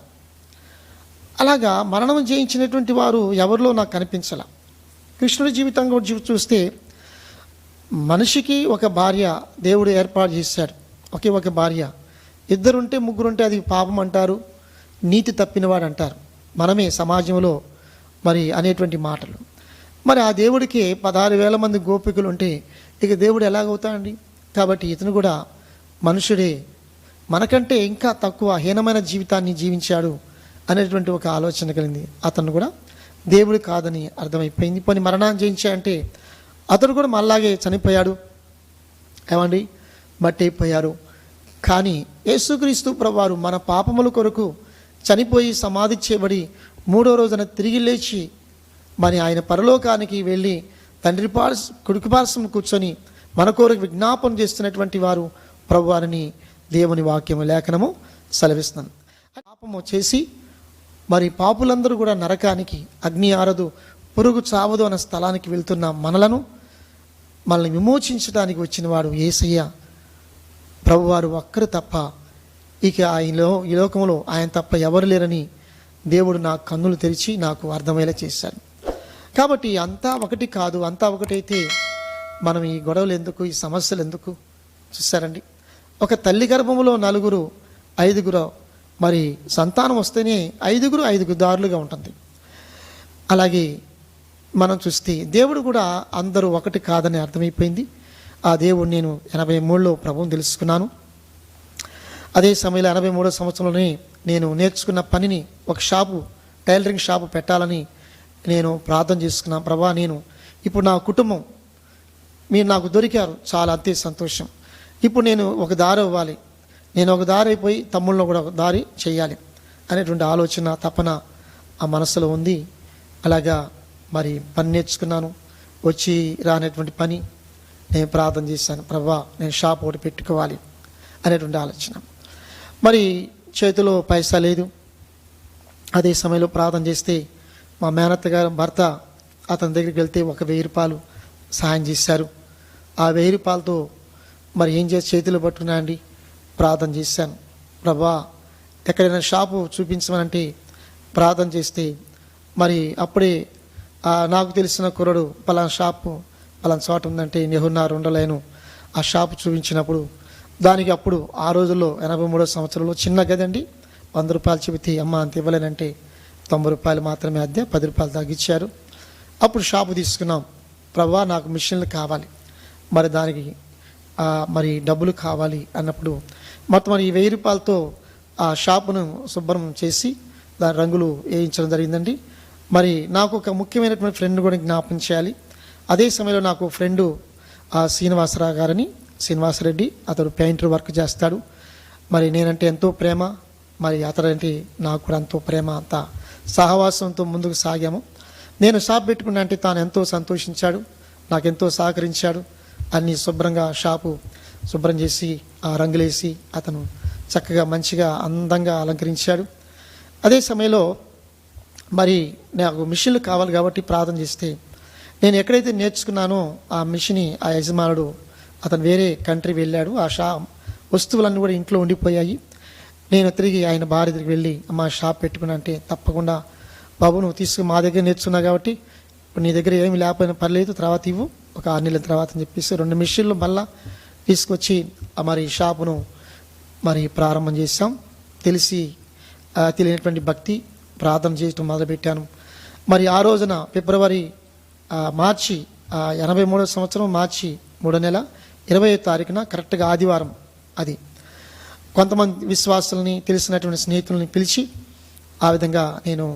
అలాగా మరణం జయించినటువంటి వారు ఎవరిలో నాకు కనిపించాల. కృష్ణుడి జీవితం కూడా చూస్తే మనిషికి ఒక భార్య దేవుడు ఏర్పాటు చేశాడు, ఒకే ఒక భార్య. ఇద్దరుంటే ముగ్గురుంటే అది పాపం అంటారు, నీతి తప్పినవాడు అంటారు మనమే సమాజంలో మరి అనేటువంటి మాటలు. మరి ఆ దేవుడికి 16,000 మంది గోపికలు ఉంటే ఇక దేవుడు ఎలాగవుతాడండి? కాబట్టి ఇతను కూడా మనుషుడే, మనకంటే ఇంకా తక్కువ హీనమైన జీవితాన్ని జీవించాడు అనేటువంటి ఒక ఆలోచన కలిగింది. అతను కూడా దేవుడు కాదని అర్థమైపోయింది. పోనీ మరణాన్ని జయించాయంటే అతడు కూడా మళ్ళాగే చనిపోయాడు, ఏమండి మట్టి అయిపోయారు. కానీ యేసుక్రీస్తు ప్రభువారు మన పాపముల కొరకు చనిపోయి సమాధి చేయబడి 3వ రోజున తిరిగి లేచి మరి ఆయన పరలోకానికి వెళ్ళి తండ్రి కుడికి పార్శ్వమున కూర్చొని మన కొరకు విజ్ఞాపన చేస్తున్నటువంటి వారు ప్రభువారిని దేవుని వాక్యము లేఖనము సెలవిస్తున్నాను. పాపము చేసి మరి పాపులందరూ కూడా నరకానికి, అగ్ని ఆరదు పురుగు చావదు అన్న స్థలానికి వెళ్తున్న మనల్ని విమోచించడానికి వచ్చిన వాడు యేసయ్య ప్రభువారు ఒక్కరు తప్ప ఇక ఈ లోకంలో ఆయన తప్ప ఎవరు లేరని దేవుడు నా కన్నులు తెరిచి నాకు అర్థమయ్యేలా చేశాడు. కాబట్టి అంతా ఒకటి కాదు, అంతా ఒకటైతే మనం ఈ గొడవలు ఎందుకు, ఈ సమస్యలు ఎందుకు? చూస్తారండి, ఒక తల్లి గర్భంలో 4, 5 మరి సంతానం వస్తేనే 5 దారులుగా ఉంటుంది. అలాగే మనం చూస్తే దేవుడు కూడా అందరూ ఒకటి కాదని అర్థమైపోయింది. ఆ దేవుడు నేను 83లో ప్రభువుని తెలుసుకున్నాను. అదే సమయంలో 83వ సంవత్సరంలోనే నేను నేర్చుకున్న పనిని ఒక టైలరింగ్ షాపు పెట్టాలని నేను ప్రార్థన చేసుకున్నాను. ప్రభా, నేను ఇప్పుడు నా కుటుంబం మీరు నాకు దొరికారు, చాలా అంతే సంతోషం. ఇప్పుడు నేను ఒక దారి అవ్వాలి, నేను ఒక దారి అయిపోయి తమ్ముళ్ళను కూడా ఒక దారి చేయాలి అనేటువంటి ఆలోచన తపన ఆ మనసులో ఉంది. అలాగా మరి పని నేర్చుకున్నాను, వచ్చి రానటువంటి పని నేను ప్రార్థన చేశాను. ప్రభా, నేను షాప్ ఒకటి పెట్టుకోవాలి అనేటువంటి ఆలోచన. మరి చేతిలో పైసా లేదు. అదే సమయంలో ప్రార్థన చేస్తే మా మేనత్త గారు భర్త అతని దగ్గరికి వెళ్తే ఒక 1000 రూపాయలు సహాయం చేశారు. ఆ 1000 రూపాయలతో మరి ఏం చేసి చేతిలో పట్టుకున్నా అండి ప్రార్థన చేశాను. ప్రభా, ఎక్కడైనా షాపు చూపించమనంటే ప్రార్థన చేస్తే మరి అప్పుడే నాకు తెలిసిన కుర్రడు పలానా షాపు పలానా చోట ఉందంటే నెహున్నారు ఉండలేను. ఆ షాపు చూపించినప్పుడు దానికి అప్పుడు ఆ రోజుల్లో 83వ సంవత్సరంలో చిన్న గదండి, 100 రూపాయలు చెబితే అమ్మ అంత ఇవ్వలేనంటే 90 రూపాయలు మాత్రమే అద్దె, 10 రూపాయలు తగ్గించారు. అప్పుడు షాపు తీసుకున్నాం. ప్రభా, నాకు మిషన్లు కావాలి, మరి దానికి మరి డబ్బులు కావాలి అన్నప్పుడు మొత్తం ఈ 1000 రూపాయలతో ఆ షాపును శుభ్రం చేసి దాని రంగులు వేయించడం జరిగిందండి. మరి నాకు ఒక ముఖ్యమైనటువంటి ఫ్రెండ్ కూడా జ్ఞాపకం చేయాలి. అదే సమయంలో నాకు ఫ్రెండు శ్రీనివాసరావు గారని, శ్రీనివాసరెడ్డి, అతడు పెయింటర్ వర్క్ చేస్తాడు. మరి నేనంటే ఎంతో ప్రేమ, మరి అతడంటే నాకు కూడా ఎంతో ప్రేమ. అంతా సహవాసంతో ముందుకు సాగాము. నేను షాప్ పెట్టుకున్నా అంటే తాను ఎంతో సంతోషించాడు, నాకెంతో సహకరించాడు. అన్నీ శుభ్రంగా షాపు శుభ్రం చేసి ఆ రంగులేసి అతను చక్కగా మంచిగా అందంగా అలంకరించాడు. అదే సమయంలో మరి నాకు మిషన్లు కావాలి కాబట్టి ప్రార్థన చేస్తే నేను ఎక్కడైతే నేర్చుకున్నానో ఆ మిషన్ ఆ యజమానుడు అతను వేరే కంట్రీ వెళ్ళాడు. ఆ వస్తువులన్నీ కూడా ఇంట్లో ఉండిపోయాయి. నేను తిరిగి ఆయన భార్య దగ్గరికి వెళ్ళి అమ్మ షాప్ పెట్టుకున్నా అంటే తప్పకుండా బాబు నువ్వు తీసుకుని మా దగ్గర నేర్చుకున్నావు కాబట్టి ఇప్పుడు నీ దగ్గర ఏమి లేకపోయినా పర్లేదు, తర్వాత ఇవ్వు ఒక 6 నెలల తర్వాత అని చెప్పేసి 2 మిషన్లు మళ్ళా తీసుకొచ్చి మరి షాపును మరి ప్రారంభం చేశాం. తెలియనటువంటి భక్తి ప్రార్థన చేయటం మొదలుపెట్టాను. మరి ఆ రోజున మార్చి 83వ సంవత్సరం మార్చి 3వ నెల 20వ తారీఖున కరెక్ట్గా ఆదివారం అది కొంతమంది విశ్వాసుల్ని తెలిసినటువంటి స్నేహితుల్ని పిలిచి ఆ విధంగా నేను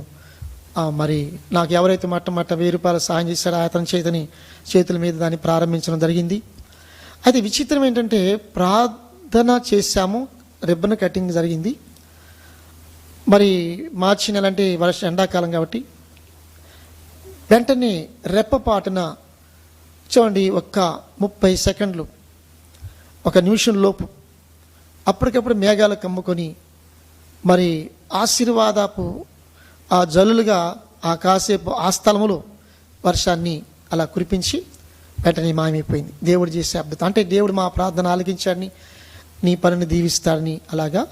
మరి నాకు ఎవరైతే మట్ట 1000 రూపాయలు సహాయం చేశారో అతని చేతుల మీద దాన్ని ప్రారంభించడం జరిగింది. అయితే విచిత్రం ఏంటంటే ప్రార్థన చేశాము, రిబ్బన్ కటింగ్ జరిగింది. మరి మార్చి నెల అంటే ఎండాకాలం కాబట్టి వెంటనే రెప్పపాటున చూడండి, ఒక్క 30 సెకండ్లు, ఒక నిమిషం లోపు అప్పటికప్పుడు మేఘాలు కమ్ముకొని మరి ఆశీర్వాదపు ఆ జల్లులుగా ఆ కాసేపు ఆ స్థలములో వర్షాన్ని అలా కురిపించి వెంటనే మాయమైపోయింది. దేవుడు చేసే అద్భుతం అంటే దేవుడు మా ప్రార్థన ఆలకించాడని, నీ పనిని దీవిస్తాడని అలాగా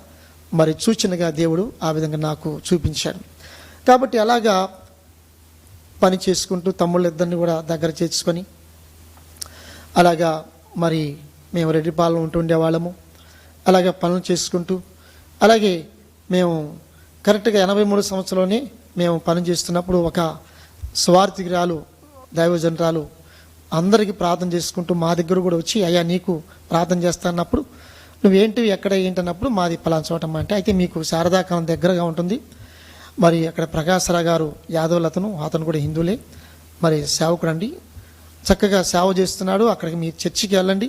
మరి సూచనగా దేవుడు ఆ విధంగా నాకు చూపించాడు. కాబట్టి అలాగా పని చేసుకుంటూ తమ్ముళ్ళిద్దరిని కూడా దగ్గర చేర్చుకొని అలాగా మరి మేము రెడ్డిపాలెం ఉంటుండేవాళ్ళము. అలాగే పనులు చేసుకుంటూ అలాగే మేము కరెక్ట్గా 83 సంవత్సరంలోనే మేము పని చేస్తున్నప్పుడు ఒక స్వార్థికురాలు దైవజనరాలు అందరికీ ప్రార్థన చేసుకుంటూ మా దగ్గర కూడా వచ్చి, అయ్యా నీకు ప్రార్థన చేస్తానప్పుడు నువ్వేంటివి ఎక్కడ ఏంటన్నప్పుడు మాది పలానా చోటమ్మా అంటే, అయితే మీకు శారదాకాలం దగ్గరగా ఉంటుంది, మరి అక్కడ ప్రకాశరావు గారు యాదవులతను అతను కూడా హిందువులే, మరి సేవకుడు అండి, చక్కగా సేవ చేస్తున్నాడు, అక్కడికి మీ చర్చికి వెళ్ళండి,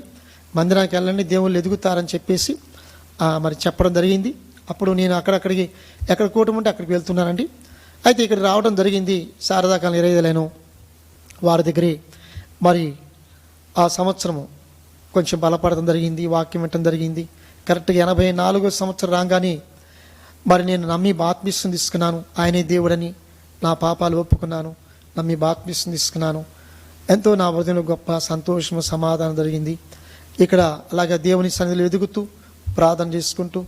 మందిరానికి వెళ్ళండి, దేవుళ్ళు ఎదుగుతారని చెప్పేసి మరి చెప్పడం జరిగింది. అప్పుడు నేను అక్కడికి ఎక్కడ కూటమి ఉంటే అక్కడికి వెళ్తున్నానండి. అయితే ఇక్కడ రావడం జరిగింది. శారదాకాలం 25 వారి దగ్గరే మరి ఆ సంవత్సరము కొంచెం బలపడడం జరిగింది, వాక్యం వినటం జరిగింది. కరెక్ట్గా 84వ సంవత్సరం రాగానే మరి నేను నమ్మి బాప్తిస్మం తీసుకున్నాను. ఆయనే దేవుడని నా పాపాలు ఒప్పుకున్నాను, నమ్మి బాప్తిస్మం తీసుకున్నాను. ఎంతో నా హృదయంలో గొప్ప సంతోషము సమాధానం జరిగింది. ఇక్కడ అలాగా దేవుని సన్నిధిలో ఎదుగుతూ ప్రార్థన చేసుకుంటూ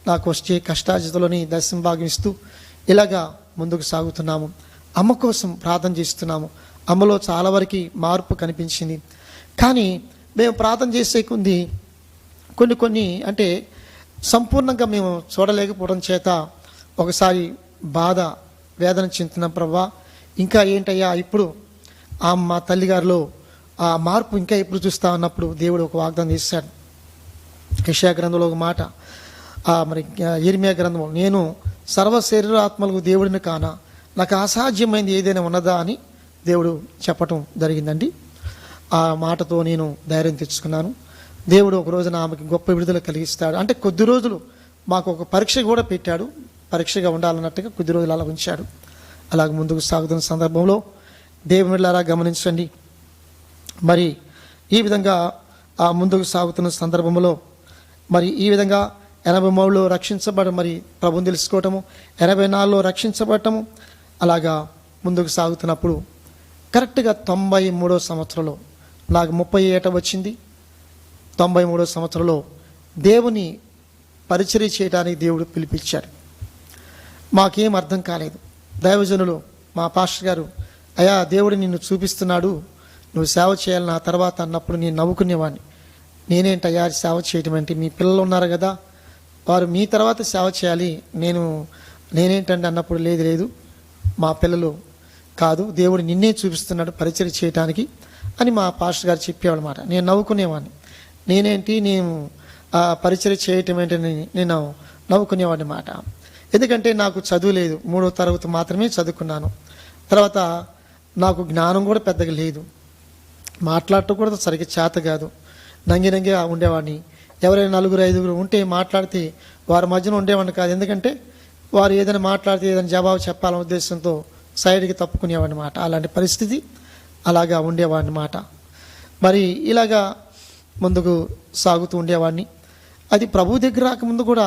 నాకు వచ్చే కష్టాజితలోని దశమ భాగం ఇస్తూ ఇలాగా ముందుకు సాగుతున్నాము. అమ్మ కోసం ప్రార్థన చేస్తున్నాము. అమ్మలో చాలా వరకు మార్పు కనిపించింది. కానీ మేము ప్రార్థన చేసే కొన్ని అంటే సంపూర్ణంగా మేము చూడలేకపోవడం చేత ఒకసారి బాధ వేదన చెందుతున్నాం. ప్రభా ఇంకా ఏంటయ్యా ఇప్పుడు మా తల్లిగారిలో ఆ మార్పు ఇంకా ఎప్పుడు చూస్తా ఉన్నప్పుడు దేవుడు ఒక వాగ్దానం చేశాడు. యెషయా గ్రంథంలో ఒక మాట, మరి యిర్మీయా గ్రంథంలో, నేను సర్వ శరీరాత్మలకు దేవుడిని కానా, నాకు అసాధ్యమైంది ఏదైనా ఉన్నదా అని దేవుడు చెప్పటం జరిగిందండి. ఆ మాటతో నేను ధైర్యం తెచ్చుకున్నాను. దేవుడు ఒక రోజున ఆమెకి గొప్ప విడుదల కలిగిస్తాడు. అంటే కొద్ది రోజులు మాకు ఒక పరీక్ష కూడా పెట్టాడు, పరీక్షగా ఉండాలన్నట్టుగా కొద్ది రోజులు అలా ఉంచాడు. అలాగ ముందుకు సాగుతున్న సందర్భంలో దేవునిలారా గమనించండి. మరి ఈ విధంగా ఆ ముందుకు సాగుతున్న సందర్భంలో మరి ఈ విధంగా 83లో రక్షించబడ మరి ప్రభుని తెలుసుకోవటము, 84లో రక్షించబడటము, అలాగా ముందుకు సాగుతున్నప్పుడు కరెక్ట్గా 93వ సంవత్సరంలో నాకు 30 ఏట వచ్చింది. 93వ సంవత్సరంలో దేవుని పరిచర్య చేయడానికి దేవుడు పిలిపించాడు. మాకేం అర్థం కాలేదు. దైవజనులు మా పాస్టర్ గారు, అయ్యా దేవుడు నిన్ను చూపిస్తున్నాడు, నువ్వు సేవ చేయాలి నా తర్వాత అన్నప్పుడు నేను నవ్వుకునేవాడిని. నేనేంటయ్యా సేవ చేయటం అంటే, మీ పిల్లలు ఉన్నారు కదా, వారు మీ తర్వాత సేవ చేయాలి, నేనేంటంటే అన్నప్పుడు లేదు మా పిల్లలు కాదు, దేవుడు నిన్నే చూపిస్తున్నాడు పరిచర్య చేయటానికి అని మా పాస్టర్ గారు చెప్పేవాడు మాట. నేను నవ్వుకునేవాడిని. నేను పరిచర్య చేయటం ఏంటని నేను నవ్వుకునేవాడిని మాట. ఎందుకంటే నాకు చదువు లేదు, 3వ తరగతి మాత్రమే చదువుకున్నాను. తర్వాత నాకు జ్ఞానం కూడా పెద్దగా లేదు, మాట్లాడటం కూడా సరిగ్గా చేత కాదు, నంగినంగిగా ఉండేవాడిని. ఎవరైనా 4-5 ఉంటే మాట్లాడితే వారి మధ్యన ఉండేవాడిని కాదు. ఎందుకంటే వారు ఏదైనా మాట్లాడితే ఏదైనా జవాబు చెప్పాలనే ఉద్దేశంతో సైడ్కి తప్పుకునేవాడిని మాట. అలాంటి పరిస్థితి అలాగా ఉండేవాడిని మాట. మరి ఇలాగా ముందుకు సాగుతూ ఉండేవాడిని. అది ప్రభు దగ్గర రాకముందు కూడా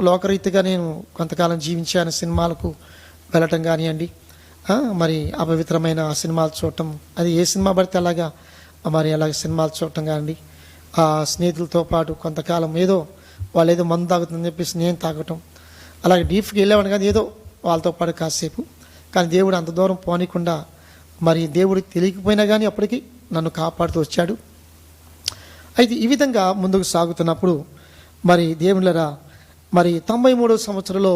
లోకరీతిగా నేను కొంతకాలం జీవించాను. సినిమాలకు వెళ్ళటం కానివ్వండి, మరి అపవిత్రమైన సినిమాలు చూడటం, అది ఏ సినిమా పడితే అలాగా సినిమాలు చూడటం కానివ్వండి, ఆ స్నేహితులతో పాటు కొంతకాలం వాళ్ళు ఏదో మందు తాగుతుందని చెప్పేసి నేను తాగటం, అలాగే డీప్కి వెళ్ళేవాడిని కాదు, ఏదో వాళ్ళతో పాటు కాసేపు. కానీ దేవుడు అంత దూరం పోనీకుండా మరి దేవుడికి తెలియకపోయినా కానీ అప్పటికి నన్ను కాపాడుతూ వచ్చాడు. అయితే ఈ విధంగా ముందుకు సాగుతున్నప్పుడు మరి దేవుళ్ళరా మరి 93వ సంవత్సరంలో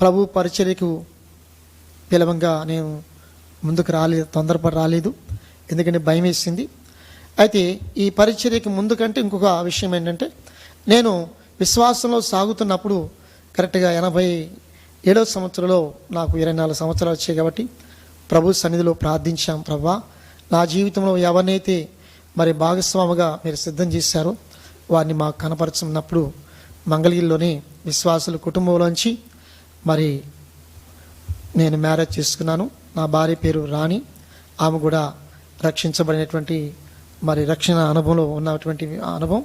ప్రభు పరిచర్యకు పిలవంగా నేను ముందుకు రాలేదు, తొందరపడి రాలేదు, ఎందుకంటే భయం వేసింది. అయితే ఈ పరిచర్యకి ముందు కంటే ఇంకొక విషయం ఏంటంటే, నేను విశ్వాసంలో సాగుతున్నప్పుడు కరెక్ట్గా 87వ సంవత్సరంలో నాకు 24 సంవత్సరాలు వచ్చాయి కాబట్టి ప్రభు సన్నిధిలో ప్రార్థించాం. ప్రభువా, నా జీవితంలో ఎవరినైతే మరి భాగస్వామిగా మీరు సిద్ధం చేశారో వారిని మాకు కనపరుచున్నప్పుడు మంగళగిరిలోని విశ్వాసుల కుటుంబంలోంచి మరి నేను మ్యారేజ్ చేసుకున్నాను. నా భార్య పేరు రాణి. ఆమె కూడా రక్షించబడినటువంటి మరి రక్షణ అనుభవంలో ఉన్నటువంటి అనుభవం.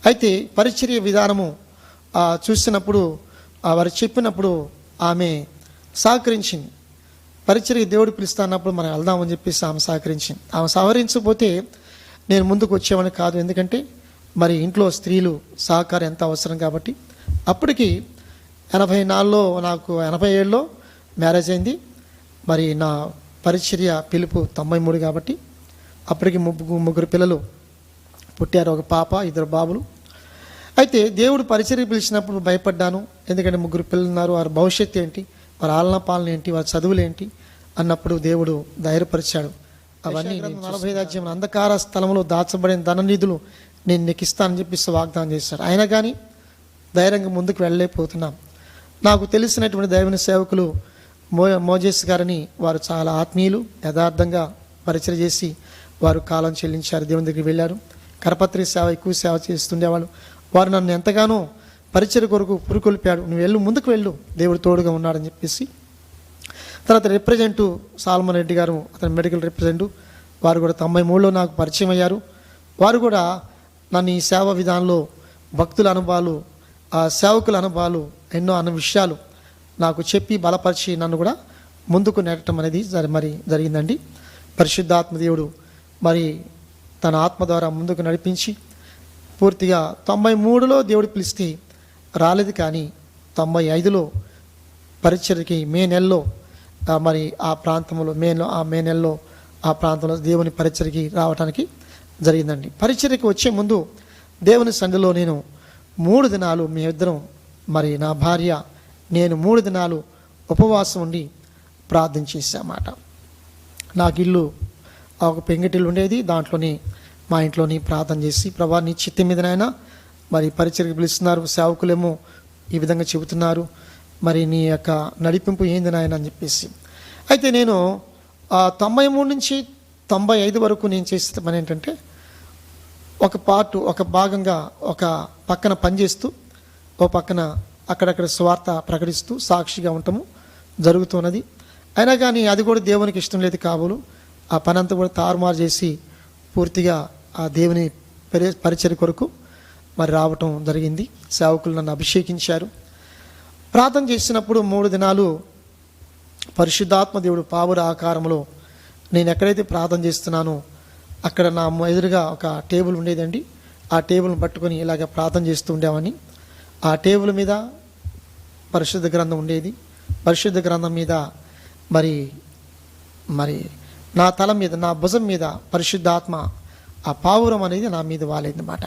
అయితే పరిచర్య విధానము చూసినప్పుడు వారు చెప్పినప్పుడు ఆమె సహకరించింది. పరిచర్య దేవుడు పిలుస్తున్నప్పుడు మనం వెళ్దామని చెప్పేసి ఆమె సహకరించింది. ఆమె సహకరించకపోతే నేను ముందుకు వచ్చేవాడిని కాదు, ఎందుకంటే మరి ఇంట్లో స్త్రీలు సహకారం ఎంత అవసరం కాబట్టి. అప్పటికి 84లో నాకు 87లో మ్యారేజ్ అయింది. మరి నా పరిచర్య పిలుపు 93 కాబట్టి అప్పటికి ముగ్గురు పిల్లలు పుట్టారు, ఒక పాప, 2 బాబులు. అయితే దేవుడు పరిచర్య పిలిచినప్పుడు భయపడ్డాను, ఎందుకంటే 3 పిల్లలు ఉన్నారు, వారి భవిష్యత్తు ఏంటి, వారి ఆలన పాలన ఏంటి, వారి చదువులు ఏంటి అన్నప్పుడు దేవుడు ధైర్యపరిచాడు. అవన్నీ 45 అధ్యాయం అంధకార స్థలంలో దాచబడిన ధననిధులు నేను నీకు ఇస్తానని చెప్పేసి వాగ్దానం చేశాడు. అయినా కానీ ధైర్యంగా ముందుకు వెళ్ళలేకపోతున్నాం. నాకు తెలిసినటువంటి దైవ సేవకులు మోజేస్ గారని, వారు చాలా ఆత్మీయులు, యథార్థంగా పరిచయం చేసి వారు కాలం చెల్లించారు, దేవుని దగ్గరికి వెళ్ళారు. కరపత్రి సేవ ఎక్కువ సేవ చేస్తుండేవాళ్ళు. వారు నన్ను ఎంతగానో పరిచయం కొరకు పురుకొల్పాడు. నువ్వు వెళ్ళు, ముందుకు వెళ్ళు, దేవుడు తోడుగా ఉన్నాడని చెప్పేసి. తర్వాత రిప్రజెంటు సాల్మన్ రెడ్డి గారు, అతని మెడికల్ రిప్రజెంటు, వారు కూడా 93లో నాకు పరిచయం అయ్యారు. వారు కూడా నన్ను ఈ సేవ విధానంలో భక్తుల అనుభవాలు, సేవకుల అనుభవాలు, ఎన్నో అన్న విషయాలు నాకు చెప్పి బలపరిచి నన్ను కూడా ముందుకు నెట్టడం అనేది జరిగిందండి. పరిశుద్ధాత్మ దేవుడు మరి తన ఆత్మ ద్వారా ముందుకు నడిపించి పూర్తిగా 93లో దేవుడు పిలిస్తే రాలేదు, కానీ 95లో పరిచర్యకి మే నెలలో మరి ఆ ప్రాంతంలో మే నెలలో ఆ ప్రాంతంలో దేవుని పరిచర్యకి రావడానికి జరిగిందండి. పరిచర్యకి వచ్చే ముందు దేవుని సన్నిధిలో నేను 3 దినాలు మేమిద్దరం మరి నా భార్య నేను 3 దినాలు ఉపవాసం ఉండి ప్రార్థన చేశామాట. నాకు ఇల్లు ఒక పెంగిటిల్లు ఉండేది, దాంట్లోని మా ఇంట్లోని ప్రార్థన చేసి, ప్రభా నీ చిత్తం మీదనైనా మరి పరిచర్యకి పిలుస్తున్నారు, సేవకులేమో ఈ విధంగా చెబుతున్నారు, మరి నీ యొక్క నడిపింపు ఏంది నాయన అని చెప్పేసి. అయితే నేను 93 నుంచి 95 వరకు నేను చేసిన పని ఏంటంటే, ఒక భాగంగా ఒక పక్కన పనిచేస్తూ ఓ పక్కన అక్కడక్కడ స్వార్థ ప్రకటిస్తూ సాక్షిగా ఉండటము జరుగుతున్నది. అయినా కానీ అది కూడా దేవునికి ఇష్టం లేదు కాబోలు ఆ పని అంతా కూడా తారుమారు చేసి పూర్తిగా ఆ దేవుని పరిచర్య కొరకు మరి రావటం జరిగింది. సేవకులు నన్ను అభిషేకించారు. ప్రార్థన చేసినప్పుడు 3 దినాలు పరిశుద్ధాత్మ దేవుడు పావుర ఆకారంలో నేను ఎక్కడైతే ప్రార్థన చేస్తున్నానో అక్కడ నా ఎదురుగా ఒక టేబుల్ ఉండేదండి. ఆ టేబుల్ని పట్టుకొని ఇలాగ ప్రార్థన చేస్తూ ఉండేవాడిని. ఆ టేబుల్ మీద పరిశుద్ధ గ్రంథం ఉండేది. పరిశుద్ధ గ్రంథం మీద మరి నా తల మీద, నా భుజం మీద పరిశుద్ధాత్మ ఆ పావురం అనేది నా మీద వాలేదన్నమాట.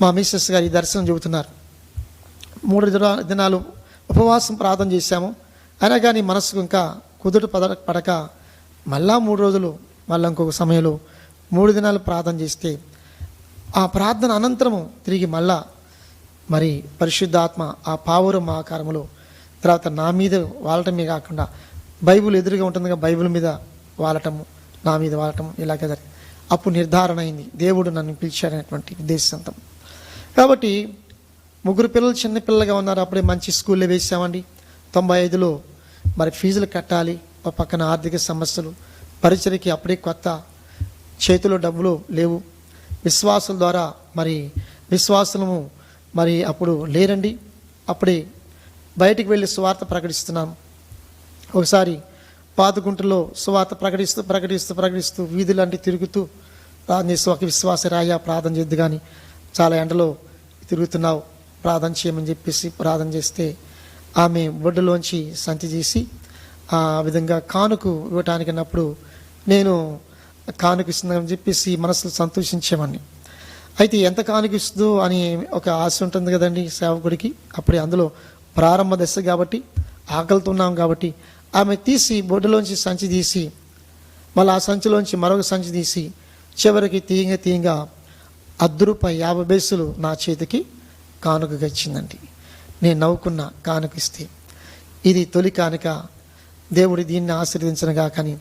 మా మిస్సెస్ గారు ఈ దర్శనం చెబుతున్నారు. 3 దినాలు ఉపవాసం ప్రార్థన చేశాము. అయినా కానీ మనసుకు ఇంకా కుదుట పడక మళ్ళా 3 రోజులు మళ్ళీ ఇంకొక సమయంలో 3 దినాలు ప్రార్థన చేస్తే ఆ ప్రార్థన అనంతరము తిరిగి మళ్ళా మరి పరిశుద్ధాత్మ ఆ పావురం ఆకారంలో తర్వాత నా మీద వాలటమే కాకుండా బైబిల్ ఎదురుగా ఉంటుందిగా బైబిల్ మీద వాలటము, నా మీద వాలటము, ఇలాగే జరిగింది. అప్పుడు నిర్ధారణ అయింది, దేవుడు నన్ను పిలిచాడనేటువంటి ఉద్దేశంతో. కాబట్టి 3 పిల్లలు చిన్నపిల్లలుగా ఉన్నారు. అప్పుడే మంచి స్కూల్లో వేసామండి. 95లో మరి ఫీజులు కట్టాలి, ఒక పక్కన ఆర్థిక సమస్యలు, పరిచర్యకి అప్పుడే కొత్త, చేతిలో డబ్బులు లేవు. విశ్వాసుల ద్వారా మరి విశ్వాసము మరి అప్పుడు లేరండి. అప్పుడే బయటికి వెళ్ళి సువార్త ప్రకటిస్తున్నాం. ఒకసారి పాతగుంటలో సువార్త ప్రకటిస్తూ వీధులంటే తిరుగుతూ ప్రార్థన చేస్తూ, ఒక విశ్వాస రాయ ప్రార్థన చేద్దు కానీ చాలా ఎండలో తిరుగుతున్నావు, ప్రార్థన చేయమని చెప్పేసి ప్రార్థన చేస్తే ఆమె బొడ్డులోంచి సంచి చేసి ఆ విధంగా కానుకు ఇవ్వటానికి అన్నప్పుడు నేను కానుక ఇస్తున్నానని చెప్పేసి మనసులో సంతోషించేవాడిని. అయితే ఎంత కానుకిస్తుందో అని ఒక ఆశ ఉంటుంది కదండి సేవకుడికి. అప్పుడే అందులో ప్రారంభ దశ కాబట్టి, ఆకలితో ఉన్నాం కాబట్టి, ఆమె తీసి బొడ్డులోంచి సంచి తీసి మళ్ళీ ఆ సంచిలోంచి మరొక సంచి తీసి చివరికి తీయంగా ₹50 నా చేతికి కానుకగా ఇచ్చిందండి. నేను నవ్వుకున్న కానుకిస్తే ఇది తొలి కానుక, దేవుడి దీన్ని ఆశీర్వదించనుగా కానీ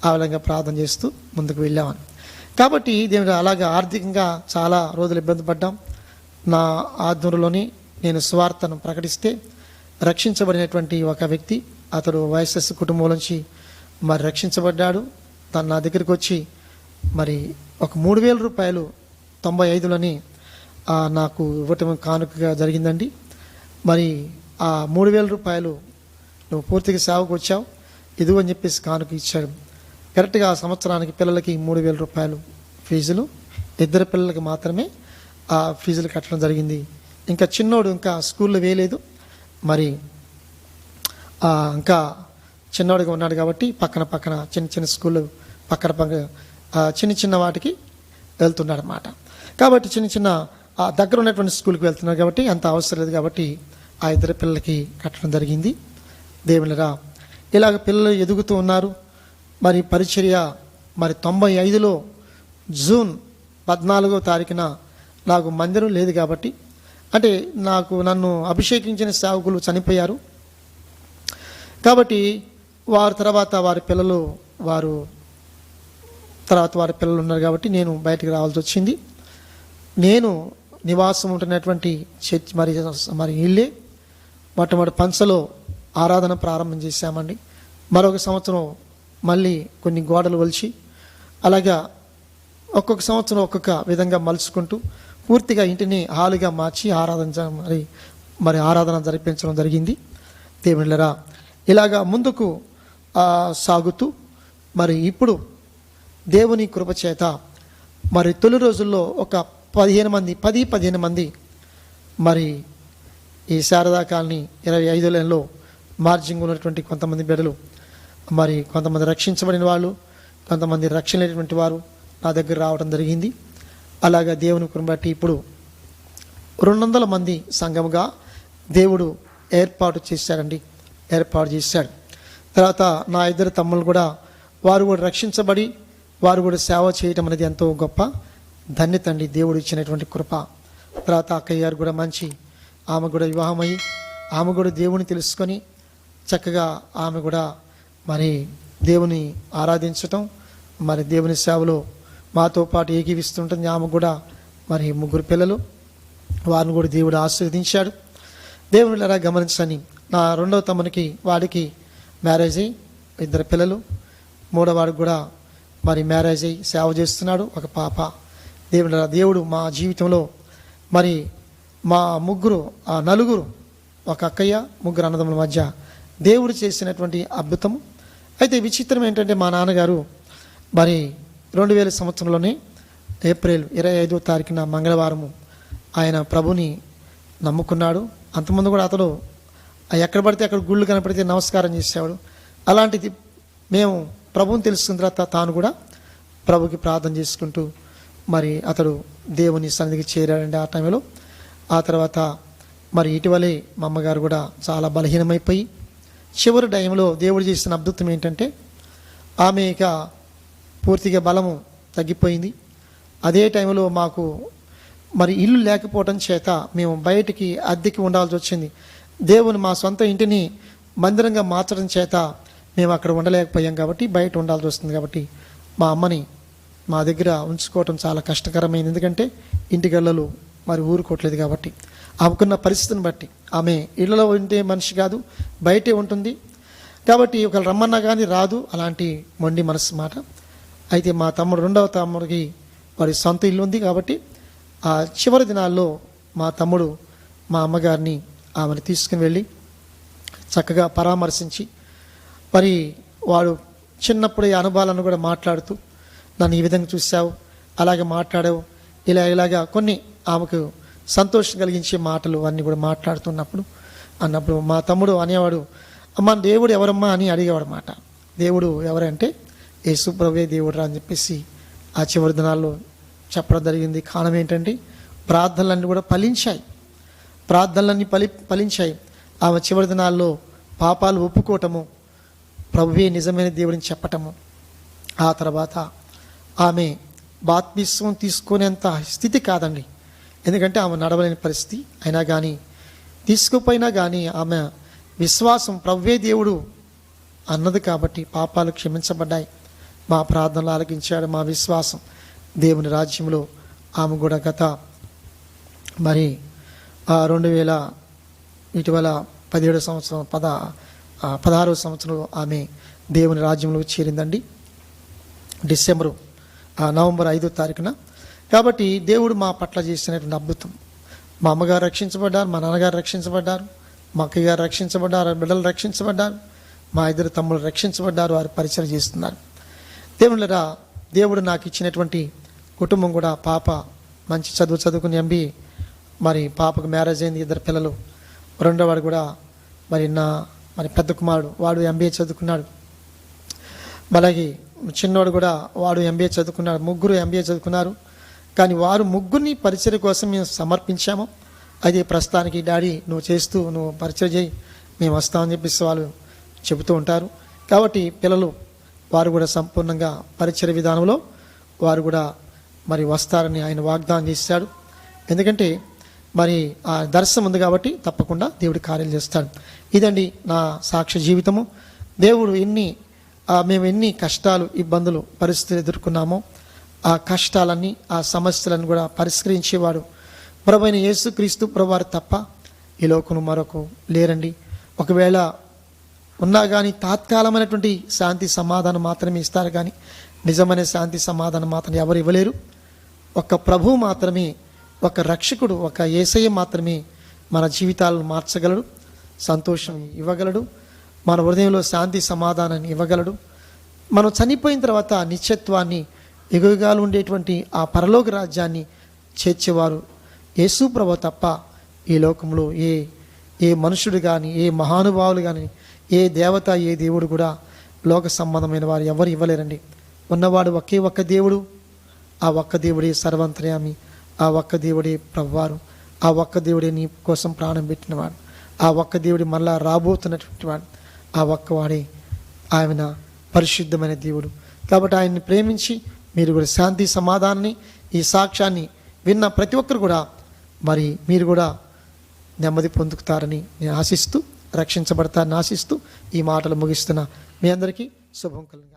ఆ విధంగా ప్రార్థన చేస్తూ ముందుకు వెళ్ళామని. కాబట్టి దేవుడు అలాగా ఆర్థికంగా చాలా రోజులు ఇబ్బంది పడ్డాం. నా ఆధ్వర్యంలోని నేను సువార్తను ప్రకటిస్తే రక్షించబడినటువంటి ఒక వ్యక్తి, అతడు వైఎస్ఎస్ కుటుంబం నుంచి మరి రక్షించబడ్డాడు. తను నా దగ్గరికి వచ్చి మరి ఒక ₹3,000 95లోని నాకు ఇవ్వటం కానుకగా జరిగిందండి. మరి ఆ ₹3,000 నువ్వు పూర్తిగా సేవకు వచ్చావు ఇదిగో అని చెప్పేసి కానుక ఇచ్చాడు. కరెక్ట్గా ఆ సంవత్సరానికి పిల్లలకి ₹3,000 ఫీజులు, 2 పిల్లలకి మాత్రమే ఆ ఫీజులు కట్టడం జరిగింది. ఇంకా చిన్నోడు ఇంకా స్కూల్లో వేయలేదు, మరి ఇంకా చిన్నవాడిగా ఉన్నాడు కాబట్టి పక్కన చిన్న స్కూళ్ళు పక్కన చిన్న వాటికి వెళ్తున్నాడు అన్నమాట. కాబట్టి చిన్న దగ్గర ఉన్నటువంటి స్కూల్కి వెళ్తున్నాడు కాబట్టి అంత అవసరం లేదు కాబట్టి ఆ 2 పిల్లలకి కట్టడం జరిగింది. దేవునిరా ఇలాగ పిల్లలు ఎదుగుతూ ఉన్నారు. మరి పరిచర్య మరి 95లో జూన్ 14వ తారీఖున నాకు మందిరం లేదు కాబట్టి, అంటే నన్ను అభిషేకించిన సేవకులు చనిపోయారు కాబట్టి వారి తర్వాత వారి పిల్లలు ఉన్నారు కాబట్టి నేను బయటికి రావాల్సి వచ్చింది. నేను నివాసం ఉంటున్నటువంటి చర్చ్ మరి ఇల్లే మొట్టమొదటి పంచలో ఆరాధన ప్రారంభం చేశామండి. మరొక సంవత్సరం మళ్ళీ కొన్ని గోడలు వలిచి అలాగా ఒక్కొక్క సంవత్సరం ఒక్కొక్క విధంగా మలుచుకుంటూ పూర్తిగా ఇంటిని హాలుగా మార్చి ఆరాధన జరిపించడం జరిగింది. దేవుళ్ళరా ఇలాగా ముందుకు సాగుతూ మరి ఇప్పుడు దేవుని కృపచేత మరి తొలి రోజుల్లో ఒక 15 మంది మరి ఈ శారదా కాలనీ 25 లైన్లో మార్జింగ్ ఉన్నటువంటి కొంతమంది బిడ్డలు, మరి కొంతమంది రక్షించబడిన వాళ్ళు, కొంతమంది రక్షణ లేనటువంటి వారు నా దగ్గర రావడం జరిగింది. అలాగా దేవుని కృపను బట్టి ఇప్పుడు 200 మంది సంఘముగా దేవుడు ఏర్పాటు చేశాడు. తర్వాత నా 2 తమ్ముళ్ళు కూడా వారు కూడా రక్షించబడి వారు కూడా సేవ చేయటం అనేది ఎంతో గొప్ప ధన్యత అండి, దేవుడు ఇచ్చినటువంటి కృప. తర్వాత అక్కయ్య గారు కూడా ఆమె కూడా వివాహమయ్యి ఆమె కూడా దేవుని తెలుసుకొని చక్కగా ఆమె కూడా మరి దేవుని ఆరాధించటం, మరి దేవుని సేవలో మాతో పాటు ఏకీవిస్తుంటుంది. ఆమె కూడా మరి 3 పిల్లలు, వారిని కూడా దేవుడు ఆశీర్వదించాడు. దేవుని ఎలా గమనించని నా 2వ తమ్మునికి వాడికి మ్యారేజ్ అయ్యి 2 పిల్లలు, 3వ వాడికి కూడా మరి మ్యారేజ్ అయ్యి సేవ చేస్తున్నాడు, ఒక పాప. దేవుడు మా జీవితంలో మరి మా నలుగురు, ఒక అక్కయ్య 3 అన్నదమ్ముల మధ్య దేవుడు చేసినటువంటి అద్భుతం. అయితే విచిత్రం ఏంటంటే మా నాన్నగారు మరి 2000 సంవత్సరంలోనే ఏప్రిల్ 25వ తారీఖున మంగళవారము ఆయన ప్రభుని నమ్ముకున్నాడు. అంతకుముందు కూడా అతడు ఎక్కడ పడితే అక్కడ గుళ్ళు కనపడితే నమస్కారం చేసేవాడు. అలాంటిది మేము ప్రభువుని తెలుసుకున్న తర్వాత తాను కూడా ప్రభుకి ప్రార్థన చేసుకుంటూ మరి అతడు దేవుని సన్నిధికి చేరాడండి ఆ టైంలో. ఆ తర్వాత మరి ఇటీవలే మా అమ్మగారు కూడా చాలా బలహీనమైపోయి చివరి టైంలో దేవుడు చేసిన అద్భుతం ఏంటంటే ఆమె ఇక పూర్తిగా బలము తగ్గిపోయింది. అదే టైంలో మాకు మరి ఇల్లు లేకపోవడం చేత మేము బయటికి అద్దెకి ఉండాల్సి వచ్చింది. దేవుని మా సొంత ఇంటిని మందిరంగా మార్చడం చేత మేము అక్కడ ఉండలేకపోయాం కాబట్టి బయట ఉండాల్సి వస్తుంది. కాబట్టి మా అమ్మని మా దగ్గర ఉంచుకోవటం చాలా కష్టకరమైంది. ఎందుకంటే ఇంటిగళ్ళలు మరి ఊరుకోవట్లేదు కాబట్టి ఆమెకున్న పరిస్థితిని బట్టి ఆమె ఇళ్లలో ఉంటే మనిషి కాదు, బయటే ఉంటుంది కాబట్టి ఒకళ్ళు రమ్మన్నా కానీ రాదు, అలాంటి మొండి మనసు మాట. అయితే మా తమ్ముడు 2వ తమ్ముడికి వారి సొంత ఇల్లు ఉంది కాబట్టి ఆ చివరి దినాల్లో మా తమ్ముడు మా అమ్మగారిని ఆమెను తీసుకుని వెళ్ళి చక్కగా పరామర్శించి మరి వాడు చిన్నప్పుడు ఈ అనుభవాలను కూడా మాట్లాడుతూ నన్ను ఈ విధంగా చూసావు, అలాగే మాట్లాడావు, ఇలాగా కొన్ని ఆమెకు సంతోషం కలిగించే మాటలు అన్నీ కూడా అన్నప్పుడు మా తమ్ముడు అనేవాడు, అమ్మ దేవుడు ఎవరమ్మా అని అడిగేవాడు మాట. దేవుడు ఎవరంటే యేసు ప్రభువే దేవుడు రా అని చెప్పేసి ఆ చివరి దినాల్లో చెప్పడం జరిగింది. కారణం ఏంటంటే ప్రార్థనలన్నీ కూడా ఫలించాయి. ప్రార్థనలన్నీ ఫలించాయి. ఆమె చివరి దినాల్లో పాపాలు ఒప్పుకోవటము, ప్రభువే నిజమైన దేవుడిని చెప్పటము, ఆ తర్వాత ఆమె బాప్తిస్మం తీసుకునేంత స్థితి కాదండి. ఎందుకంటే ఆమె నడవలేని పరిస్థితి. అయినా కానీ తీసుకుపోయినా కానీ ఆమె విశ్వాసం ప్రభువే దేవుడు అన్నది కాబట్టి పాపాలు క్షమించబడ్డాయి. మా ప్రార్థనలు ఆలకించాడు. మా విశ్వాసం దేవుని రాజ్యంలో ఆమె కూడా గత 2017 సంవత్సరం 16వ సంవత్సరంలో ఆమె దేవుని రాజ్యంలో చేరిందండి. నవంబర్ 5వ తారీఖున. కాబట్టి దేవుడు మా పట్ల చేసినటువంటి అద్భుతం. మా అమ్మగారు రక్షించబడ్డారు, మా నాన్నగారు రక్షించబడ్డారు, మా అక్కయ్య గారు రక్షించబడ్డారు, బిడ్డలు రక్షించబడ్డారు, మా 2 తమ్ముళ్ళు రక్షించబడ్డారు. వారు పరిచయం చేస్తున్నారు. దేవుడు నాకు ఇచ్చినటువంటి కుటుంబం కూడా పాప మంచి చదువుకుని MBA, మరి పాపకు మ్యారేజ్ అయింది, 2 పిల్లలు. రెండోవాడు కూడా మరి పెద్ద కుమారుడు వాడు MBA చదువుకున్నాడు. అలాగే చిన్నోడు కూడా వాడు MBA చదువుకున్నాడు. ముగ్గురు MBA చదువుకున్నారు. కానీ వారు ముగ్గురిని పరిచర్య కోసం మేము సమర్పించాము. అది ప్రస్తుతానికి డాడీ నువ్వు పరిచయం చేయి, మేము వస్తామని చెప్పేసి వాళ్ళు చెబుతూ ఉంటారు. కాబట్టి పిల్లలు వారు కూడా సంపూర్ణంగా పరిచర్య విధానంలో వారు కూడా మరి వస్తారని ఆయన వాగ్దానం చేశాడు. ఎందుకంటే మరి ఆ దర్శనం ఉంది కాబట్టి తప్పకుండా దేవుడి కార్యాలు చేస్తాడు. ఇదండి నా సాక్ష్య జీవితము. దేవుడు మేము ఎన్ని కష్టాలు, ఇబ్బందులు, పరిస్థితులు ఎదుర్కొన్నామో ఆ కష్టాలన్నీ, ఆ సమస్యలను కూడా పరిష్కరించేవాడు ప్రభువైన యేసుక్రీస్తు ప్రభువారు తప్ప ఈ లోకం మరొక లేరండి. ఒకవేళ ఉన్నా కానీ తాత్కాలమైనటువంటి శాంతి సమాధానం మాత్రమే ఇస్తారు, కానీ నిజమైన శాంతి సమాధానం మాత్రం ఎవరు ఇవ్వలేరు. ఒక ప్రభువు మాత్రమే, ఒక రక్షకుడు, ఒక యేసయ్య మాత్రమే మన జీవితాలను మార్చగలడు, సంతోషం ఇవ్వగలడు, మన హృదయంలో శాంతి సమాధానాన్ని ఇవ్వగలడు. మనం చనిపోయిన తర్వాత నిత్యత్వాన్ని, యుగయుగాలు ఉండేటువంటి ఆ పరలోక రాజ్యాన్ని చేర్చేవారు యేసు ప్రభువు తప్ప ఈ లోకంలో ఏ మనుషుడు కానీ, ఏ మహానుభావులు కానీ, ఏ దేవత, ఏ దేవుడు కూడా లోక సంబంధమైన వారు ఎవరు ఇవ్వలేరండి. ఉన్నవాడు ఒకే ఒక్క దేవుడు. ఆ ఒక్క దేవుడే సర్వంతర్యామి, ఆ ఒక్క దేవుడే ప్రభువారు, ఆ ఒక్క దేవుడే నీ కోసం ప్రాణం పెట్టినవాడు, ఆ ఒక్క దేవుడి మళ్ళా రాబోతున్నటువంటి వాడు, ఆ ఒక్కవాడే ఆయన పరిశుద్ధమైన దేవుడు. కాబట్టి ఆయన్ని ప్రేమించి మీరు కూడా శాంతి సమాధానాన్ని, ఈ సాక్ష్యాన్ని విన్న ప్రతి ఒక్కరు కూడా మరి మీరు కూడా నెమ్మది పొందుతారని నేను ఆశిస్తూ, రక్షించబడతారని ఆశిస్తూ ఈ మాటలు ముగిస్తున్నా. మీ అందరికీ శుభం కలుగు.